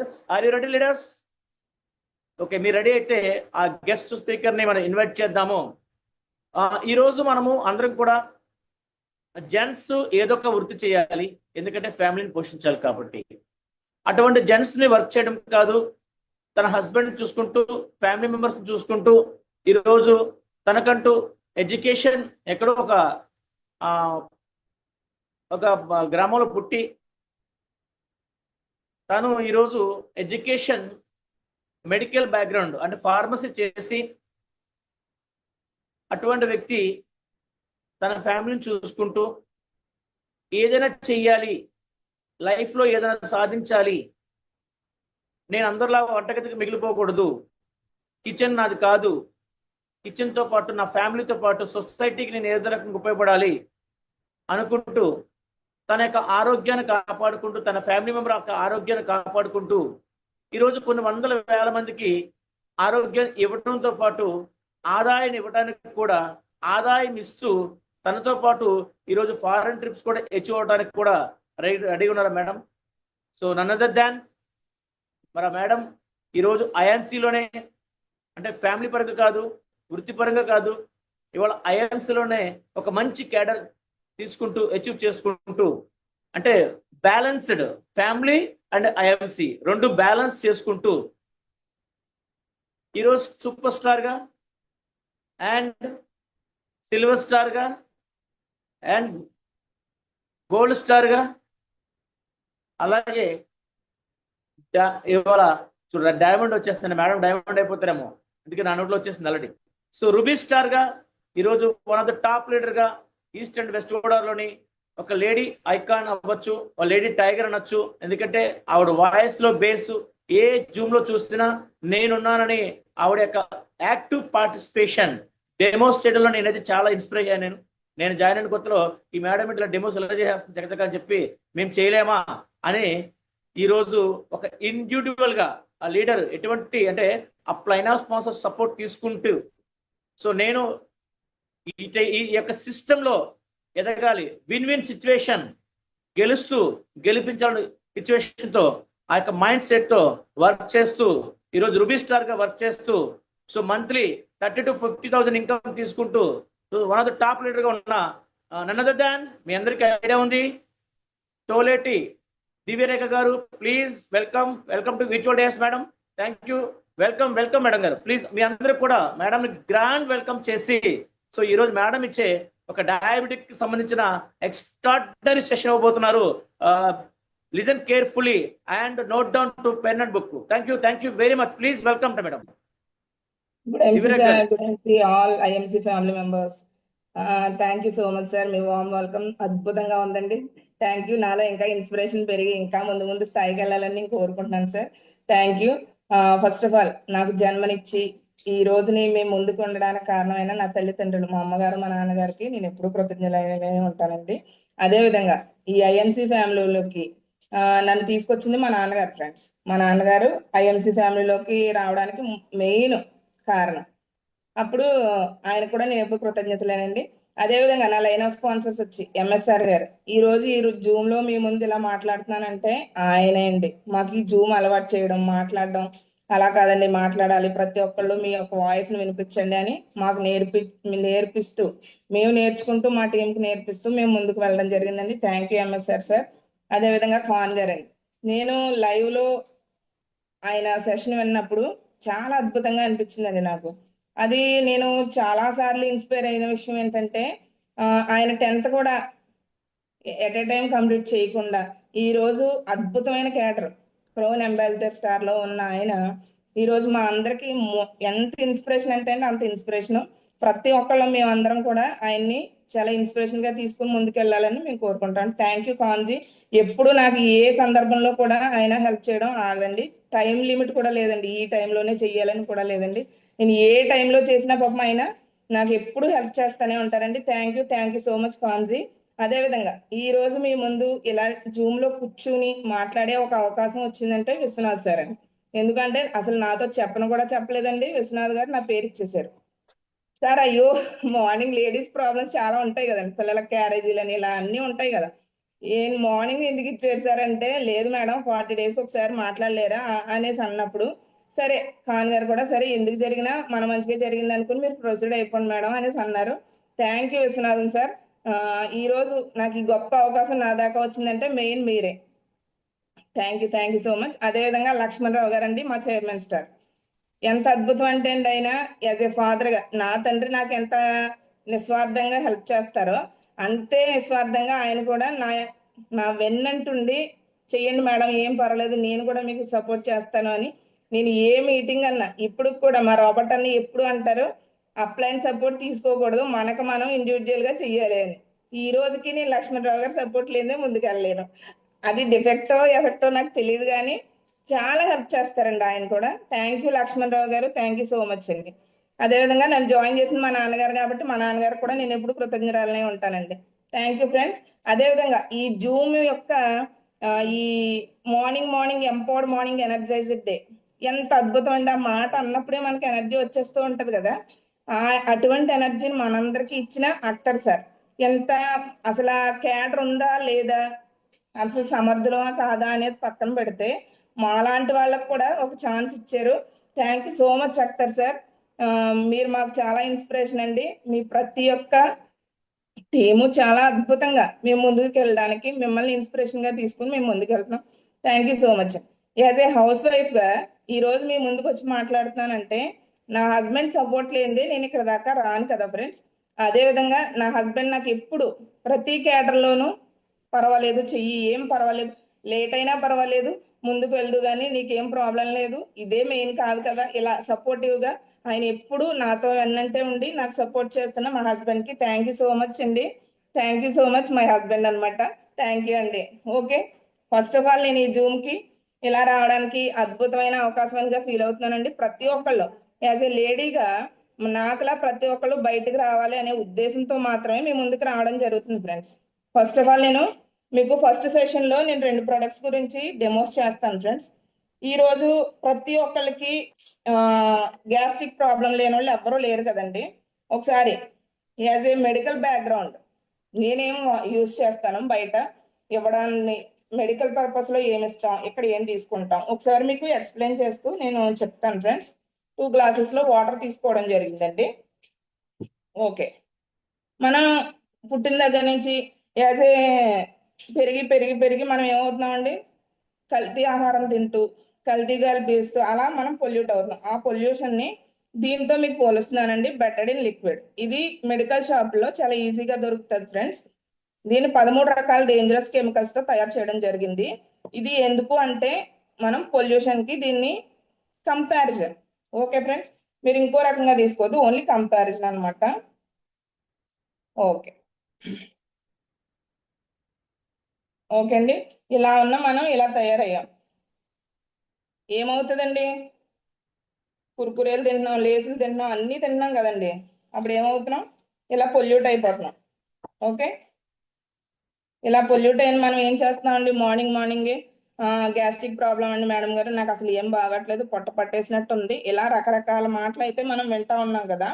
Yes, are you ready leaders? Okay, మీరు ready అయితే ఆ గెస్ట్ స్పీకర్ ని మనం ఇన్వైట్ చేద్దాము. ఈ రోజు మనము అందరం కూడా జెంట్స్ ఏదో ఒక వృత్తి చేయాలి, ఎందుకంటే ఫ్యామిలీని పోషించాలి కాబట్టి. అటువంటి జెంట్స్ ని వర్క్ చేయడం కాదు, తన హస్బెండ్ చూసుకుంటూ, ఫ్యామిలీ మెంబర్స్ చూసుకుంటూ, ఈరోజు తనకంటూ ఎడ్యుకేషన్ ఎక్కడో ఆ, ఒక గ్రామంలో పుట్టి తను ఈరోజు ఎడ్యుకేషన్ మెడికల్ బ్యాక్గ్రౌండ్ అంటే ఫార్మసీ చేసి అటువంటి వ్యక్తి తన ఫ్యామిలీని చూసుకుంటూ ఏదైనా చెయ్యాలి, లైఫ్లో ఏదైనా సాధించాలి, నేను అందరిలా వంటగదికి మిగిలిపోకూడదు, కిచెన్ నాది కాదు, కిచెన్తో పాటు నా ఫ్యామిలీతో పాటు సొసైటీకి నేను ఏ రకంగా ఉపయోగపడాలి అనుకుంటూ తన యొక్క ఆరోగ్యాన్ని కాపాడుకుంటూ, తన ఫ్యామిలీ మెంబర్ యొక్క ఆరోగ్యాన్ని కాపాడుకుంటూ ఈరోజు కొన్ని వందల వేల మందికి ఆరోగ్యం ఇవ్వడంతో పాటు ఆదాయాన్ని ఇవ్వడానికి కూడా ఆదాయం ఇస్తూ తనతో పాటు ఈరోజు ఫారెన్ ట్రిప్స్ కూడా అచీవ్ అవడానికి కూడా రెడీ ఉన్నారా madam? So none other than మరి మేడం ఈరోజు ఐఎంసీలోనే, అంటే ఫ్యామిలీ పరంగా కాదు, వృత్తిపరంగా కాదు, ఇవాళ ఐఎంసీలోనే ఒక మంచి క్యాడర్ తీసుకుంటూ అచీవ్ చేసుకుంటూ, అంటే బ్యాలెన్స్డ్ ఫ్యామిలీ అండ్ ఐఎంసీ రెండు బ్యాలెన్స్ చేసుకుంటూ ఈరోజు సూపర్ స్టార్గా అండ్ సిల్వర్ స్టార్గా అండ్ గోల్డ్ స్టార్గా, అలాగే ఇవాళ చూడ డైమండ్ వచ్చేస్తుంది మేడం, డైమండ్ అయిపోతారేమో, అందుకే నా నోట్లో వచ్చేసింది ఆల్రెడీ. సో రూబీ స్టార్గా ఈరోజు వన్ ఆఫ్ ద టాప్ లీడర్గా ఈస్ట్ అండ్ వెస్ట్ గోదావరిలోని ఒక లేడీ ఐకాన్ అవ్వచ్చు, ఒక లేడీ టైగర్ అనొచ్చు, ఎందుకంటే ఆవిడ వాయిస్ లో బేస్ ఏ జూమ్ లో చూసినా నేనున్నానని ఆవిడ యొక్క యాక్టివ్ పార్టిసిపేషన్ డెమోస్ చేయడంలో నేనైతే చాలా ఇన్స్పైర్ అయ్యాను. నేను జాయిన్ అయిన కొత్తలో ఈ మేడం ఇట్లా డెమోస్ ఎలా చేసేస్తుంది చకచక అని చెప్పి మేము చేయలేమా అని ఈరోజు ఒక ఇండివిజువల్ గా ఆ లీడర్ ఎటువంటి అంటే ఆ ప్లైన్ ఆఫ్ స్పాన్సర్ సపోర్ట్ తీసుకుంటూ, సో నేను ఈ యొక్క సిస్టంలో ఎదగాలి, విన్ విన్ సిచ్యువేషన్, గెలుస్తూ గెలిపించాలని సిచ్యువేషన్ తో ఆ యొక్క మైండ్ సెట్ తో వర్క్ చేస్తూ ఈరోజు రూబీ స్టార్ గా వర్క్ చేస్తూ, సో మంత్లీ 30,000 to 50,000 ఇన్కమ్ తీసుకుంటూ one of the top leader గా ఉన్న నన్ అదర్ దాన్ మీ అందరికీ ఐడియా ఉంది, తోలేటి దివ్యరేఖ గారు. Please welcome, welcome to virtual days madam. Thank you, welcome welcome madam గారు. ప్లీజ్ మీ అందరికి కూడా మేడం గ్రాండ్ వెల్కమ్ చేసి, సో ఈ రోజు మేడం ఇచ్చే ఒక డయాబెటిక్ కి సంబంధించిన ఎక్స్ట్రాడినరీ సెషన్ ఇవ్వబోతున్నారు. Listen carefully and note down to pen and book. Thank you very much. Please welcome to madam. Good MC all IMC family members. Thank you so much sir, me warm welcome అద్భుతంగా ఉందండి. Thank you. నాలో ఇంకా inspiration పెరిగి ఇంకా ముందు ముందు స్థాయికి వెళ్ళాలని నేను కోరుకుంటున్నాను sir. Thank you. First of all నాకు జన్మనిచ్చి ఈ రోజుని మేము ముందుకు ఉండడానికి కారణమైన నా తల్లిదండ్రులు, మా అమ్మగారు మా నాన్నగారికి నేను ఎప్పుడూ కృతజ్ఞులైన ఉంటానండి. అదేవిధంగా ఈ ఐఎంసీ ఫ్యామిలీలోకి నన్ను తీసుకొచ్చింది మా నాన్నగారు ఫ్రెండ్స్. మా నాన్నగారు ఐఎంసీ ఫ్యామిలీలోకి రావడానికి మెయిన్ కారణం. అప్పుడు ఆయన కూడా నేను ఎప్పుడు కృతజ్ఞతలేనండి. అదేవిధంగా నా లైన్ ఆఫ్ స్పాన్సర్స్ వచ్చి ఎంఎస్ఆర్ గారు. ఈ జూమ్ లో మీ ముందు ఇలా మాట్లాడుతున్నానంటే ఆయనే అండి. మాకు ఈ జూమ్ అలవాటు చేయడం, మాట్లాడడం అలా కాదండి, మాట్లాడాలి, ప్రతి ఒక్కళ్ళు మీ యొక్క వాయిస్ ను వినిపించండి అని మాకు నేర్పిస్తూ, మేము నేర్చుకుంటూ మా టీంకి నేర్పిస్తూ మేము ముందుకు వెళ్ళడం జరిగిందండి. Thank you MSR sir. అదేవిధంగా ఖాన్ గారు అండి. నేను లైవ్ లో ఆయన సెషన్ విన్నప్పుడు చాలా అద్భుతంగా అనిపించిందండి నాకు. అది నేను చాలా సార్లు ఇన్స్పైర్ అయిన విషయం ఏంటంటే, ఆయన 10th కూడా ఎట్ ఏ టైం కంప్లీట్ చేయకుండా ఈ రోజు అద్భుతమైన క్యాడర్ క్రౌన్ అంబాసిడర్ స్టార్ లో ఉన్న ఆయన ఈ రోజు మా అందరికి ఎంత ఇన్స్పిరేషన్ అంటే అంత ఇన్స్పిరేషన్. ప్రతి ఒక్కళ్ళు మేమందరం కూడా ఆయన్ని చాలా ఇన్స్పిరేషన్ గా తీసుకుని ముందుకు వెళ్ళాలని మేము కోరుకుంటాం. థ్యాంక్ యూ కాన్జీ. ఎప్పుడు నాకు ఏ సందర్భంలో కూడా ఆయన హెల్ప్ చేయడం ఆగదండి. టైం లిమిట్ కూడా లేదండి, ఈ టైంలోనే చెయ్యాలని కూడా లేదండి. నేను ఏ టైంలో చేసినా పాపం ఆయన నాకు ఎప్పుడు హెల్ప్ చేస్తూనే ఉంటారండి. థ్యాంక్ యూ సో మచ్ కాన్జీ. అదేవిధంగా ఈ రోజు మీ ముందు ఇలా జూమ్ లో కూర్చుని మాట్లాడే ఒక అవకాశం వచ్చిందంటే విశ్వనాథ్ సార్ అండి. ఎందుకంటే అసలు నాతో చెప్పను కూడా చెప్పలేదండి, విశ్వనాథ్ గారు నా పేరు ఇచ్చేసారు. సార్ అయ్యో మార్నింగ్ లేడీస్ ప్రాబ్లమ్స్ చాలా ఉంటాయి కదండి, పిల్లల క్యారేజీలని ఇలా అన్ని ఉంటాయి కదా. ఏం మార్నింగ్ ఎందుకు ఇచ్చారు సార్ అంటే, లేదు మేడం 40 డేస్కి ఒకసారి మాట్లాడలేరా అనేసి అన్నప్పుడు, సరే ఖాన్ గారు కూడా సరే ఎందుకు జరిగినా మన మంచిగా జరిగింది అనుకుని మీరు ప్రొసీడ్ అయిపోండి మేడం అనేసి అన్నారు. Thank you Viswanathan sir. ఈ రోజు నాకు ఈ గొప్ప అవకాశం నా దాకా వచ్చిందంటే మెయిన్ మీరే. Thank you so much. అదేవిధంగా లక్ష్మణరావు గారండి, మా చైర్మన్ స్టార్. ఎంత అద్భుతం అంటే అండి, ఆయన యాజ్ ఏ ఫాదర్ గా నా తండ్రి నాకు ఎంత నిస్వార్థంగా హెల్ప్ చేస్తారో అంతే నిస్వార్థంగా ఆయన కూడా నా వెన్నంటుండి చెయ్యండి మేడం ఏం పర్వాలేదు నేను కూడా మీకు సపోర్ట్ చేస్తాను అని. నేను ఏ మీటింగ్ అన్నా ఇప్పుడు కూడా మా రాబర్ట్ అన్న ఎప్పుడు అంటారు, అప్లైన్ సపోర్ట్ తీసుకోకూడదు, మనకు మనం ఇండివిజువల్ గా చెయ్యాలి అని. ఈ రోజుకి నేను లక్ష్మణరావు గారి సపోర్ట్ లేదే ముందుకు వెళ్ళలేను. అది డిఫెక్టో ఎఫెక్టో నాకు తెలియదు కానీ చాలా హెల్ప్ చేస్తారండి ఆయన కూడా. థ్యాంక్ యూ లక్ష్మణరావు గారు, థ్యాంక్ యూ సో మచ్ అండి. అదేవిధంగా నన్ను జాయిన్ చేసిన మా నాన్నగారు కాబట్టి మా నాన్నగారు కూడా నేను ఎప్పుడు కృతజ్ఞరాలనే ఉంటానండి. Thank you friends. అదేవిధంగా ఈ జూమ్ యొక్క ఈ morning empowered morning energised day ఎంత అద్భుతం అండి. ఆ మాట అన్నప్పుడే మనకి ఎనర్జీ వచ్చేస్తూ ఉంటది కదా. అటువంటి ఎనర్జీని మనందరికి ఇచ్చిన అఖ్తర్ సార్ ఎంత అసలు క్యాడర్ ఉందా లేదా, అసలు సమర్థులమా కాదా అనేది పక్కన పెడితే మాలాంటి వాళ్ళకు కూడా ఒక ఛాన్స్ ఇచ్చారు. Thank you so much Akhtar sir. మీరు మాకు చాలా ఇన్స్పిరేషన్ అండి. మీ ప్రతి ఒక్క టీము చాలా అద్భుతంగా మేము ముందుకు వెళ్ళడానికి మిమ్మల్ని ఇన్స్పిరేషన్ గా తీసుకుని మేము ముందుకు వెళ్తున్నాం. Thank you so much. As a house wife గా ఈ రోజు మీ ముందుకు వచ్చి మాట్లాడుతున్నానంటే నా హస్బెండ్ సపోర్ట్ లేనిదే నేను ఇక్కడ దాకా రాను కదా ఫ్రెండ్స్. అదే విధంగా నా హస్బెండ్ నాకు ఎప్పుడు ప్రతి క్యాడర్లోనూ పర్వాలేదు చెయ్యి, ఏం పర్వాలేదు, లేట్ అయినా పర్వాలేదు, ముందుకు వెళ్దు కానీ నీకేం ప్రాబ్లం లేదు, ఇదే మెయిన్ కాదు కదా, ఇలా సపోర్టివ్ గా ఆయన ఎప్పుడు నాతో వెన్నంటే ఉండి నాకు సపోర్ట్ చేస్తున్న మా హస్బెండ్ కి థ్యాంక్ యూ సో మచ్ అండి. Thank you so much my husband అనమాట. థ్యాంక్ యూ అండి. ఓకే, ఫస్ట్ ఆఫ్ ఆల్ నేను ఈ జూమ్ కి ఇలా రావడానికి అద్భుతమైన అవకాశంగా ఫీల్ అవుతున్నానండి. ప్రతి ఒక్కళ్ళు యాజ్ ఏ లేడీగా నాకులా ప్రతి ఒక్కళ్ళు బయటకు రావాలి అనే ఉద్దేశంతో మాత్రమే మీ ముందుకు రావడం జరుగుతుంది ఫ్రెండ్స్. ఫస్ట్ ఆఫ్ ఆల్ నేను మీకు ఫస్ట్ సెషన్ లో నేను 2 ప్రొడక్ట్స్ గురించి డెమోస్ చేస్తాను ఫ్రెండ్స్. ఈ రోజు ప్రతి ఒక్కళ్ళకి గ్యాస్ట్రిక్ ప్రాబ్లం లేని వాళ్ళు ఎవ్వరూ లేరు కదండి. ఒకసారి యాజ్ ఏ మెడికల్ బ్యాక్గ్రౌండ్ నేనేం యూజ్ చేస్తాను బయట ఇవ్వడాన్ని, మెడికల్ పర్పస్ లో ఏమి ఇస్తాం, ఇక్కడ ఏం తీసుకుంటాం, ఒకసారి మీకు ఎక్స్ప్లెయిన్ చేస్తూ నేను చెప్తాను ఫ్రెండ్స్. 2 గ్లాసెస్ లో వాటర్ తీసుకోవడం జరిగిందండి. ఓకే, మనం పుట్టిన దగ్గర నుంచి యాజ్ ఏ పెరిగి మనం ఏమవుతున్నామండి, కల్తీ ఆహారం తింటూ కల్తీ గాలి పీలుస్తూ అలా మనం పొల్యూట్ అవుతున్నాం. ఆ పొల్యూషన్ ని దీంతో మీకు పోలుస్తున్నానండి, బెటెడ్ ఇన్ లిక్విడ్. ఇది మెడికల్ షాప్ లో చాలా ఈజీగా దొరుకుతుంది ఫ్రెండ్స్. దీన్ని 13 రకాల డేంజరస్ కెమికల్స్ తో తయారు చేయడం జరిగింది. ఇది ఎందుకు అంటే మనం పొల్యూషన్ కి దీన్ని కంపారిజన్. ఓకే ఫ్రెండ్స్, మీరు ఇంకో రకంగా తీసుకోవద్దు, ఓన్లీ కంపారిజన్ అనమాట. ఓకే ఓకే అండి, ఇలా ఉన్న మనం ఇలా తయారయ్యాం. ఏమవుతుందండి, కుర్కురేలు తింటున్నాం, లేసులు తింటున్నాం, అన్ని తింటున్నాం కదండి. అప్పుడు ఏమవుతున్నాం, ఇలా పొల్యూట్ అయిపోతున్నాం. ఓకే, ఇలా పొల్యూట్ అయిన మనం ఏం చేస్తున్నామండి, మార్నింగే గ్యాస్ట్రిక్ ప్రాబ్లం అండి మేడం గారు, నాకు అసలు ఏం బాగట్లేదు, పొట్ట పట్టేసినట్టు ఉంది, ఇలా రకరకాల మాటలు అయితే మనం వింటా ఉన్నాం కదా.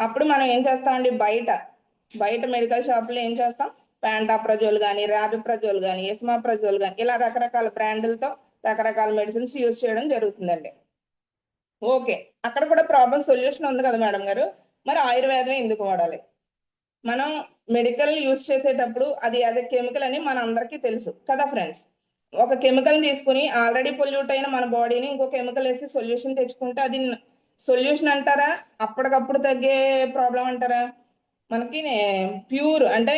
అప్పుడు మనం ఏం చేస్తామండి, బయట మెడికల్ షాపులో ఏం చేస్తాం, ప్యాంటాప్రజోల్ కానీ, రాబిప్రజోల్ కానీ, ఎస్మాప్రజోల్ కానీ, ఇలా రకరకాల బ్రాండ్లతో రకరకాల మెడిసిన్స్ యూజ్ చేయడం జరుగుతుందండి. ఓకే, అక్కడ కూడా ప్రాబ్లం సొల్యూషన్ ఉంది కదా మేడం గారు, మరి ఆయుర్వేదమే ఎందుకు వాడాలి? మనం మెడికల్ యూజ్ చేసేటప్పుడు అది యాజ్ ఎ కెమికల్ అని మన అందరికీ తెలుసు కదా ఫ్రెండ్స్. ఒక కెమికల్ తీసుకుని ఆల్రెడీ పొల్యూట్ అయిన మన బాడీని ఇంకో కెమికల్ వేసి సొల్యూషన్ తెచ్చుకుంటే అది సొల్యూషన్ అంటారా, అప్పటికప్పుడు తగ్గే ప్రాబ్లం అంటారా? మనకి ప్యూర్ అంటే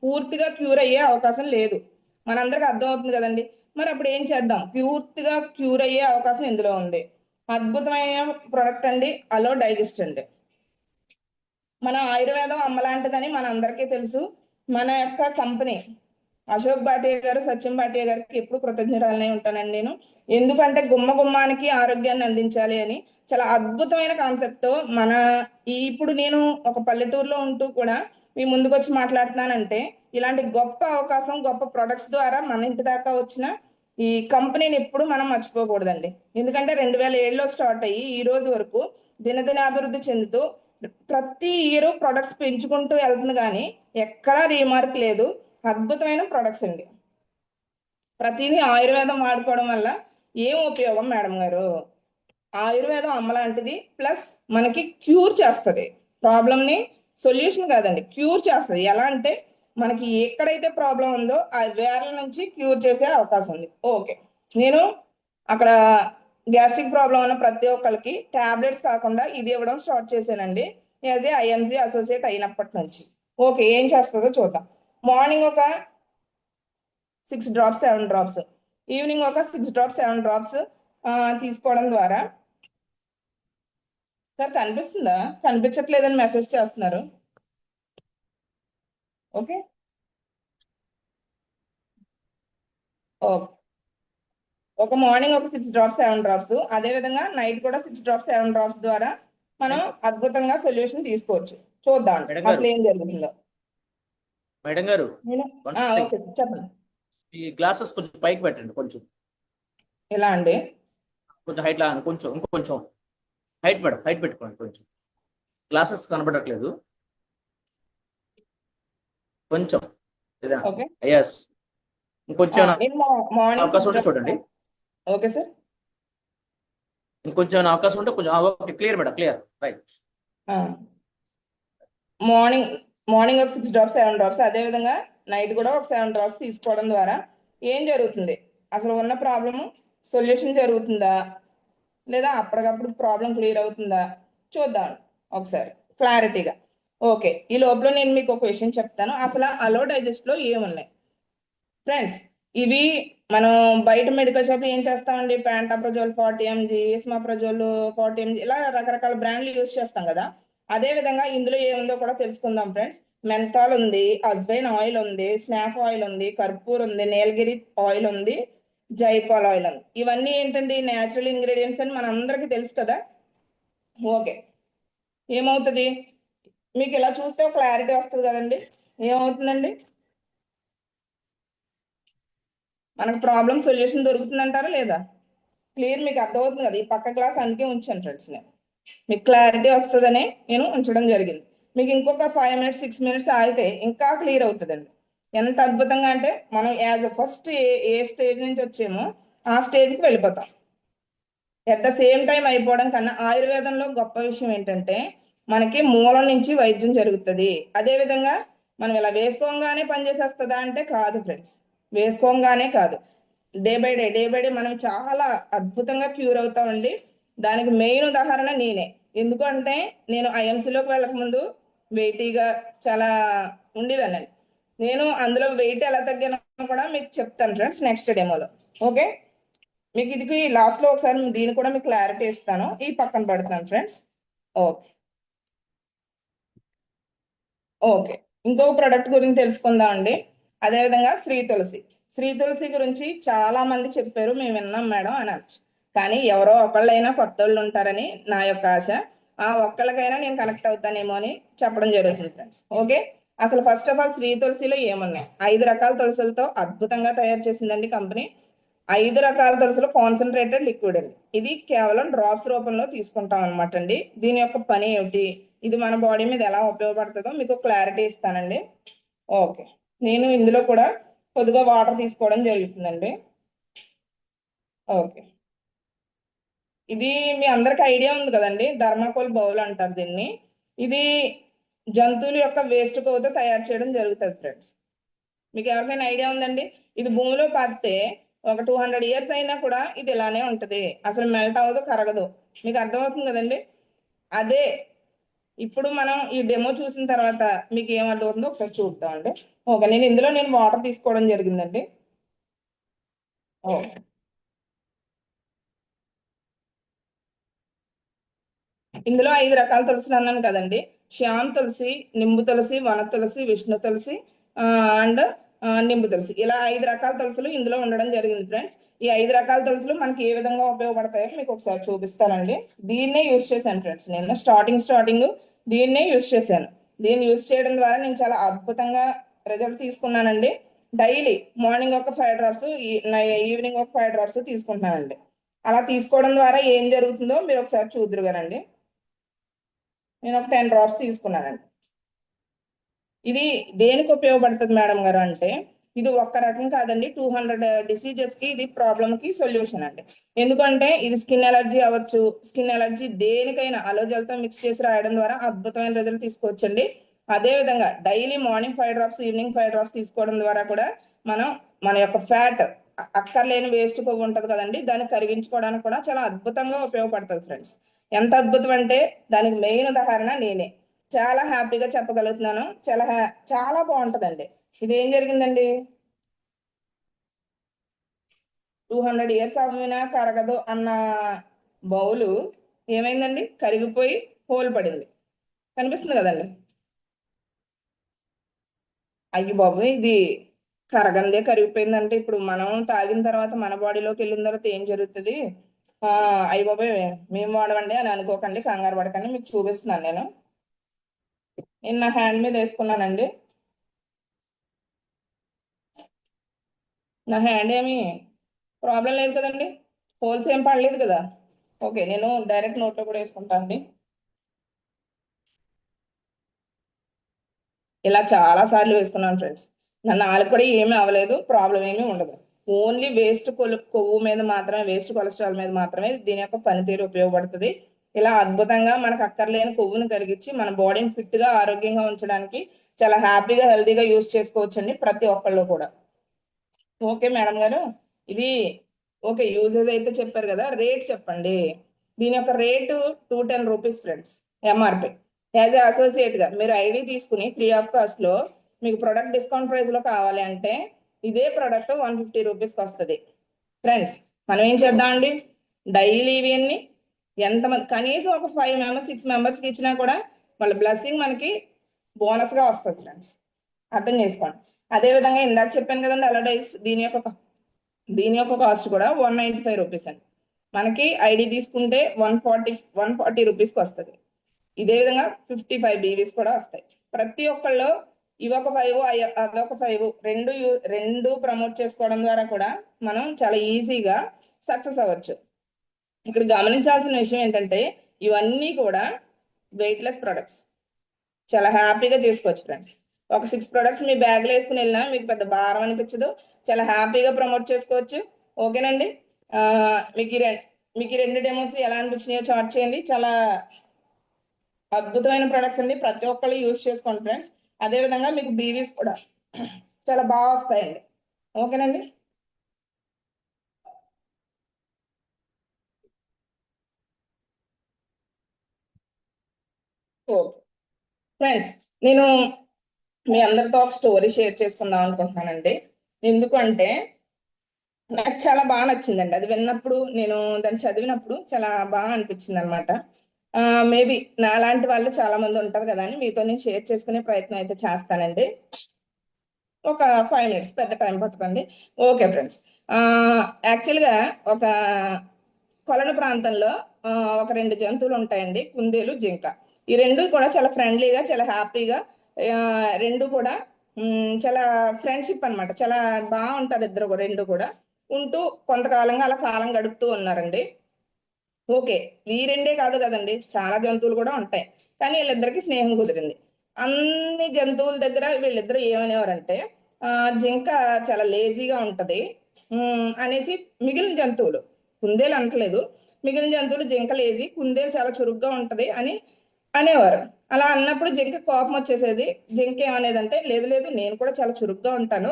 పూర్తిగా క్యూర్ అయ్యే అవకాశం లేదు, మనందరికి అర్థం అవుతుంది కదండి. మరి అప్పుడు ఏం చేద్దాం, పూర్తిగా క్యూర్ అయ్యే అవకాశం ఇందులో ఉంది. అద్భుతమైన ప్రొడక్ట్ అండి అలో డైజెస్ట్ అండి. మన ఆయుర్వేదం అమ్మలాంటిదని మన అందరికీ తెలుసు. మన యొక్క కంపెనీ అశోక్ భాటియా గారు, సచిన్ భాటియా గారికి ఎప్పుడు కృతజ్ఞరాలనే ఉంటానండి నేను. ఎందుకంటే గుమ్మానికి ఆరోగ్యాన్ని అందించాలి అని చాలా అద్భుతమైన కాన్సెప్ట్ తో ఇప్పుడు నేను ఒక పల్లెటూరులో ఉంటూ కూడా మీ ముందుకు వచ్చి మాట్లాడుతున్నానంటే ఇలాంటి గొప్ప అవకాశం, గొప్ప ప్రొడక్ట్స్ ద్వారా మన ఇంటి దాకా వచ్చిన ఈ కంపెనీని ఎప్పుడు మనం మర్చిపోకూడదండి. ఎందుకంటే 2007లో స్టార్ట్ అయ్యి ఈ రోజు వరకు దినదిన అభివృద్ధి చెందుతూ ప్రతి ఇయర్ ప్రొడక్ట్స్ పెంచుకుంటూ వెళ్తుంది కానీ ఎక్కడా రీమార్క్ లేదు. అద్భుతమైన ప్రొడక్ట్స్ అండి. ప్రతిదీ ఆయుర్వేదం వాడుకోవడం వల్ల ఏం ఉపయోగం మేడం గారు? ఆయుర్వేదం అమ్మలాంటిది, ప్లస్ మనకి క్యూర్ చేస్తుంది. ప్రాబ్లమ్ని సొల్యూషన్ కాదండి, క్యూర్ చేస్తుంది. ఎలా అంటే మనకి ఎక్కడైతే ప్రాబ్లం ఉందో ఆ వేర్ల నుంచి క్యూర్ చేసే అవకాశం ఉంది. ఓకే, నేను అక్కడ గ్యాస్ట్రిక్ ప్రాబ్లం ఉన్న ప్రతి ఒక్కరికి టాబ్లెట్స్ కాకుండా ఇది ఇవ్వడం స్టార్ట్ చేశానండి, యాజ్ ఏ ఐఎంసీ అసోసియేట్ అయినప్పటి నుంచి. ఓకే, ఏం చేస్తుందో చూద్దాం. మార్నింగ్ ఒక 6 డ్రాప్స్ 7 డ్రాప్స్, ఈవినింగ్ ఒక 6 డ్రాప్స్ 7 డ్రాప్స్ తీసుకోవడం ద్వారా. సార్ కనిపిస్తుందా? కనిపించట్లేదని మెసేజ్ చేస్తున్నారు. ఓకే ఓకే, ఒక మార్నింగ్ ఒక 6 డ్రాప్స్ 7 డ్రాప్స్, అదే విధంగా నైట్ కూడా 6 డ్రాప్స్ 7 డ్రాప్స్ ద్వారా మనం అద్భుతంగా సొల్యూషన్ తీసుకోవచ్చు. చూద్దాం మేడం గారు. అసలు ఏం జరుగుతుందో. మేడం గారు, ఓకే సార్, చెప్పండి. ఈ గ్లాసెస్ కొంచెం పైకి పెట్టండి, కొంచెం ఎలా అండి? కొంచెం హైట్ లా, కొంచెం ఇంకొంచెం హైట్ మేడం, హైట్ పెట్టుకోండి. కొంచెం గ్లాసెస్ కనబడట్లేదు, కొంచెం ఓకే, ఎస్, ఇంకొంచెం మార్నింగ్ అవకాశం ఉంటే చూడండి. ఓకే సార్, ఇంకొంచెం అవకాశం ఉంటే కొంచెం. Okay, clear madam, clear, right. Morning morning ఒక 6 డ్రాప్స్ 7 డ్రాప్స్, అదే విధంగా నైట్ కూడా ఒక 7 డ్రాప్స్ తీసుకోవడం ద్వారా ఏం జరుగుతుంది? అసలు ఉన్న ప్రాబ్లము సొల్యూషన్ జరుగుతుందా, లేదా అప్పటికప్పుడు ప్రాబ్లం క్లియర్ అవుతుందా చూద్దాం ఒకసారి క్లారిటీగా. ఓకే, ఈ లోపల నేను మీకు ఒక విషయం చెప్తాను. అసలు అలో డైజెస్ట్ లో ఏమున్నాయి ఫ్రెండ్స్? ఇవి మనం బయట మెడికల్ షాప్ ఏం చేస్తామండి, ప్యాంటాప్రజోల్ 40 mg, ఇస్మాప్రజోల్ 40 mg, ఇలా రకరకాల బ్రాండ్లు యూజ్ చేస్తాం కదా. అదే విధంగా ఇందులో ఏముందో కూడా తెలుసుకుందాం ఫ్రెండ్స్. మెంథాల్ ఉంది, అజ్వైన్ ఆయిల్ ఉంది, స్నాఫ్ ఆయిల్ ఉంది, కర్పూర్ ఉంది, నీలగిరి ఆయిల్ ఉంది, జైపాల్ ఆయిల్ ఉంది. ఇవన్నీ ఏంటండి, న్యాచురల్ ఇంగ్రీడియంట్స్ అని మనందరికీ తెలుసు కదా. ఓకే, ఏమవుతుంది మీకు ఇలా చూస్తే ఒక క్లారిటీ వస్తుంది కదండి. ఏమవుతుందండి, మనకు ప్రాబ్లం సొల్యూషన్ దొరుకుతుందంటారా లేదా? క్లియర్ మీకు అర్థమవుతుంది కదా. ఈ పక్క క్లాస్ అందుకే ఉంచాను ఫ్రెండ్స్, నేను మీకు క్లారిటీ వస్తుందని నేను ఉంచడం జరిగింది. మీకు ఇంకొక 5 minutes 6 minutes ఆగితే ఇంకా క్లియర్ అవుతుందండి. ఎంత అద్భుతంగా అంటే మనం యాజ్ ఫస్ట్ ఏ స్టేజ్ నుంచి వచ్చామో ఆ స్టేజ్కి వెళ్ళిపోతాం. ఎట్ ద సేమ్ టైం అయిపోవడం కన్నా ఆయుర్వేదంలో గొప్ప విషయం ఏంటంటే మనకి మూలం నుంచి వైద్యం జరుగుతుంది. అదే విధంగా మనం ఇలా వేసుకోగానే పనిచేసేస్తుందా అంటే కాదు ఫ్రెండ్స్, వేసుకోగానే కాదు, డే బై డే మనం చాలా అద్భుతంగా క్యూర్ అవుతామండి. దానికి మెయిన్ ఉదాహరణ నేనే. ఎందుకంటే నేను ఐఎంసీలోకి వెళ్ళక ముందు వెయిటీగా చాలా ఉండేదాన్ని. నేను అందులో వెయిట్ ఎలా తగ్గానో కూడా మీకు చెప్తాను ఫ్రెండ్స్ నెక్స్ట్ డెమోలో. ఓకే, మీకు ఇది లాస్ట్ లో ఒకసారి దీని కూడా మీకు క్లారిటీ ఇస్తాను. ఈ పక్కన పెడతాను ఫ్రెండ్స్. ఓకే ఓకే, ఇంకొక ప్రొడక్ట్ గురించి తెలుసుకుందాం అండి. అదే విధంగా శ్రీ తులసి. శ్రీ తులసి గురించి చాలా మంది చెప్పారు, మేము విన్నాం మేడం అనొచ్చు. కానీ ఎవరో ఒకళ్ళైనా కొత్త వాళ్ళు ఉంటారని నా యొక్క ఆశ. ఆ ఒక్కళ్ళకైనా నేను కనెక్ట్ అవుతానేమో అని చెప్పడం జరుగుతుంది ఫ్రెండ్స్. ఓకే, అసలు ఫస్ట్ ఆఫ్ ఆల్ శ్రీ తులసిలో ఏమున్నాయి? 5 రకాల తులసులతో అద్భుతంగా తయారు చేసిందండి కంపెనీ. 5 రకాల తులసులు కాన్సన్ట్రేటెడ్ లిక్విడ్ అండి. ఇది కేవలం డ్రాప్స్ రూపంలో తీసుకుంటాం అనమాట అండి. దీని యొక్క పని ఏమిటి, ఇది మన బాడీ మీద ఎలా ఉపయోగపడుతుందో మీకు క్లారిటీ ఇస్తానండి. ఓకే, నేను ఇందులో కూడా కొద్దిగా వాటర్ తీసుకోవడం జరుగుతుందండి. ఓకే, ఇది మీ అందరికి ఐడియా ఉంది కదండి, థర్మాకోల్ బౌల్ అంటారు దీన్ని. ఇది జంతువుల యొక్క వేస్ట్ కొవ్వుతో తయారు చేయడం జరుగుతుంది ఫ్రెండ్స్. మీకు ఎవరికైనా ఐడియా ఉందండి? ఇది భూమిలో పాతితే ఒక 200 years అయినా కూడా ఇది ఇలానే ఉంటది, అసలు మెల్ట్ అవ్వదు, కరగదు. మీకు అర్థమవుతుంది కదండి. అదే ఇప్పుడు మనం ఈ డెమో చూసిన తర్వాత మీకు ఏం అర్థమవుతుందో ఒకసారి చూద్దాం అండి. ఓకే, నేను వాటర్ తీసుకోవడం జరిగిందండి. ఓకే, ఇందులో 5 రకాల తులసిలు అన్నాను కదండి. శ్యామ్ తులసి, నింబు తులసి, వన తులసి, విష్ణు తులసి అండ్ నింబు తులసి, ఇలా 5 రకాల తులసులు ఇందులో ఉండడం జరిగింది ఫ్రెండ్స్. ఈ 5 రకాల తులసులు మనకి ఏ విధంగా ఉపయోగపడతాయో మీకు ఒకసారి చూపిస్తానండి. దీన్నే యూజ్ చేశాను ఫ్రెండ్స్, నేను స్టార్టింగ్ దీన్నే యూజ్ చేశాను. దీన్ని యూజ్ చేయడం ద్వారా నేను చాలా అద్భుతంగా రిజల్ట్ తీసుకున్నానండి. డైలీ మార్నింగ్ ఒక 5 డ్రాప్స్, ఈవినింగ్ ఒక 5 డ్రాప్స్ తీసుకుంటున్నానండి. అలా తీసుకోవడం ద్వారా ఏం జరుగుతుందో మీరు ఒకసారి చూద్దురుగానండి. నేను ఒక 10 డ్రాప్స్ తీసుకున్నానండి. ఇది దేనికి ఉపయోగపడుతుంది మేడం గారు అంటే, ఇది ఒక్క రకం కాదండి, 200 డిసీజెస్ కి ఇది ప్రాబ్లమ్ కి సొల్యూషన్ అండి. ఎందుకంటే ఇది స్కిన్ ఎలర్జీ అవ్వచ్చు, స్కిన్ ఎలర్జీ దేనికైనా అలోజల్తో మిక్స్ చేసి రాయడం ద్వారా అద్భుతమైన రిజల్ట్ తీసుకోవచ్చండి. అదే విధంగా daily morning 5 drops, evening 5 drops తీసుకోవడం ద్వారా కూడా మనం మన యొక్క ఫ్యాట్, అక్కర్లేని వేస్ట్ కొవ్వు ఉంటది కదండి, దాన్ని కరిగించుకోవడానికి కూడా చాలా అద్భుతంగా ఉపయోగపడుతుంది ఫ్రెండ్స్. ఎంత అద్భుతం అంటే దానికి మెయిన్ ఉదాహరణ నేనే. చాలా హ్యాపీగా చెప్పగలుగుతున్నాను. చాలా బాగుంటదండి. ఇది ఏం జరిగిందండి, 200 ఇయర్స్ అవ్వినా కరగదు అన్న బౌలు ఏమైందండి, కరిగిపోయి హోల్ పడింది. కనిపిస్తుంది కదండి. అయ్యి బాబు, ఇది కరగందే కరిగిపోయిందంటే ఇప్పుడు మనం తాగిన తర్వాత మన బాడీలోకి వెళ్ళిన తర్వాత ఏం జరుగుతుంది? అయ్యి బాబు మేము వాడమండి అని అనుకోకండి, కంగారు పడకండి. మీకు చూపిస్తున్నాను. నేను నా హ్యాండ్ మీద వేసుకున్నానండి. నా హ్యాండ్ ఏమి ప్రాబ్లం లేదు కదండి, హోల్స్ ఏం పడలేదు కదా. ఓకే, నేను డైరెక్ట్ నోట్లో కూడా వేసుకుంటాను అండి. ఇలా చాలా సార్లు వేసుకున్నాను ఫ్రెండ్స్. నా నాలుగు కూడా ఏమీ అవ్వలేదు, ప్రాబ్లం ఏమీ ఉండదు. ఓన్లీ వేస్ట్ కొవ్వు మీద మాత్రమే, వేస్ట్ కొలెస్ట్రాల్ మీద మాత్రమే దీని యొక్క పనితీరు ఉపయోగపడుతుంది. ఇలా అద్భుతంగా మనకు అక్కర్లేని కొవ్వును కరిగించి మన బాడీని ఫిట్ గా ఆరోగ్యంగా ఉంచడానికి చాలా హ్యాపీగా హెల్తీగా యూజ్ చేసుకోవచ్చండి ప్రతి ఒక్కళ్ళు కూడా. ఓకే మేడం గారు, ఇది ఓకే యూజెస్ అయితే చెప్పారు కదా, రేట్ చెప్పండి. దీని యొక్క rate 210 rupees friends, MRP. As a associate గా మీరు ఐడి తీసుకుని ఫ్రీ ఆఫ్ కాస్ట్ లో మీకు ప్రొడక్ట్ డిస్కౌంట్ ప్రైస్ లో కావాలి అంటే ఇదే ప్రొడక్ట్ 150 రూపీస్కి వస్తుంది ఫ్రెండ్స్. మనం ఏం చేద్దామండి, డైలీ ఇవన్నీ ఎంతమంది, కనీసం ఒక 5 మెంబర్స్ 6 మెంబర్స్కి ఇచ్చినా కూడా వాళ్ళ బ్లెస్సింగ్ మనకి బోనస్ గా వస్తుంది ఫ్రెండ్స్, అర్థం చేసుకోండి. అదే విధంగా ఇందాక చెప్పాను కదండి అలడైస్, దీని యొక్క కాస్ట్ కూడా 195 రూపీస్ అండి. మనకి ఐడి తీసుకుంటే 140 రూపీస్కి వస్తుంది. ఇదే విధంగా 55 బీవీస్ కూడా వస్తాయి. ప్రతి ఒక్కళ్ళు ఇవొక 5 అవొక 5 రెండు ప్రమోట్ చేసుకోవడం ద్వారా కూడా మనం చాలా ఈజీగా సక్సెస్ అవ్వచ్చు. ఇక్కడ గమనించాల్సిన విషయం ఏంటంటే ఇవన్నీ కూడా వెయిట్లెస్ ప్రొడక్ట్స్, చాలా హ్యాపీగా చేసుకోవచ్చు ఫ్రెండ్స్. ఒక 6 ప్రొడక్ట్స్ మీ బ్యాగ్లో వేసుకుని వెళ్ళినా మీకు పెద్ద భారం అనిపించదు, చాలా హ్యాపీగా ప్రమోట్ చేసుకోవచ్చు. ఓకేనండి, మీకు ఈ రెండు డెమోస్ ఎలా అనిపించినాయో చార్ట్ చేయండి. చాలా అద్భుతమైన ప్రొడక్ట్స్ అండి, ప్రతి ఒక్కళ్ళు యూజ్ చేసుకోండి ఫ్రెండ్స్. అదే విధంగా మీకు బీవీస్ కూడా చాలా బాగా వస్తాయండి. ఓకేనండి. ఓకే ఫ్రెండ్స్, నేను మీ అందరితో ఒక స్టోరీ షేర్ చేసుకుందాం అనుకుంటున్నానండి. ఎందుకంటే నాకు చాలా బాగా నచ్చిందండి. అది విన్నప్పుడు, నేను దాన్ని చదివినప్పుడు చాలా బాగా అనిపించింది అనమాట. మేబీ నాలాంటి వాళ్ళు చాలా మంది ఉంటారు కదా అని మీతో నేను షేర్ చేసుకునే ప్రయత్నం అయితే చేస్తానండి. ఒక 5 మినిట్స్, పెద్ద టైం పడుతుంది. ఓకే ఫ్రెండ్స్, యాక్చువల్గా ఒక కొలను ప్రాంతంలో ఒక 2 జంతువులు ఉంటాయండి, కుందేలు, జింక. ఈ రెండు కూడా చాలా ఫ్రెండ్లీగా, చాలా హ్యాపీగా, రెండు కూడా చాలా ఫ్రెండ్షిప్ అన్నమాట. చాలా బాగుంటారు ఇద్దరు రెండు కూడా ఉంటూ కొంతకాలంగా అలా కాలం గడుపుతూ ఉన్నారండి. ఓకే, ఈ రెండే కాదు కదండి, చాలా జంతువులు కూడా ఉంటాయి. కానీ వీళ్ళిద్దరికి స్నేహం కుదిరింది. అన్ని జంతువుల దగ్గర వీళ్ళిద్దరు ఏమనేవారంటే జింక చాలా లేజీగా ఉంటది అనేసి మిగిలిన జంతువులు, కుందేలు అనట్లేదు, మిగిలిన జంతువులు జింక లేజీ, కుందేలు చాలా చురుగ్గా ఉంటది అని అనేవారు. అలా అన్నప్పుడు జింక కోపం వచ్చేసేది. జింక ఏమనేదంటే లేదు లేదు, నేను కూడా చాలా చురుగ్గా ఉంటాను,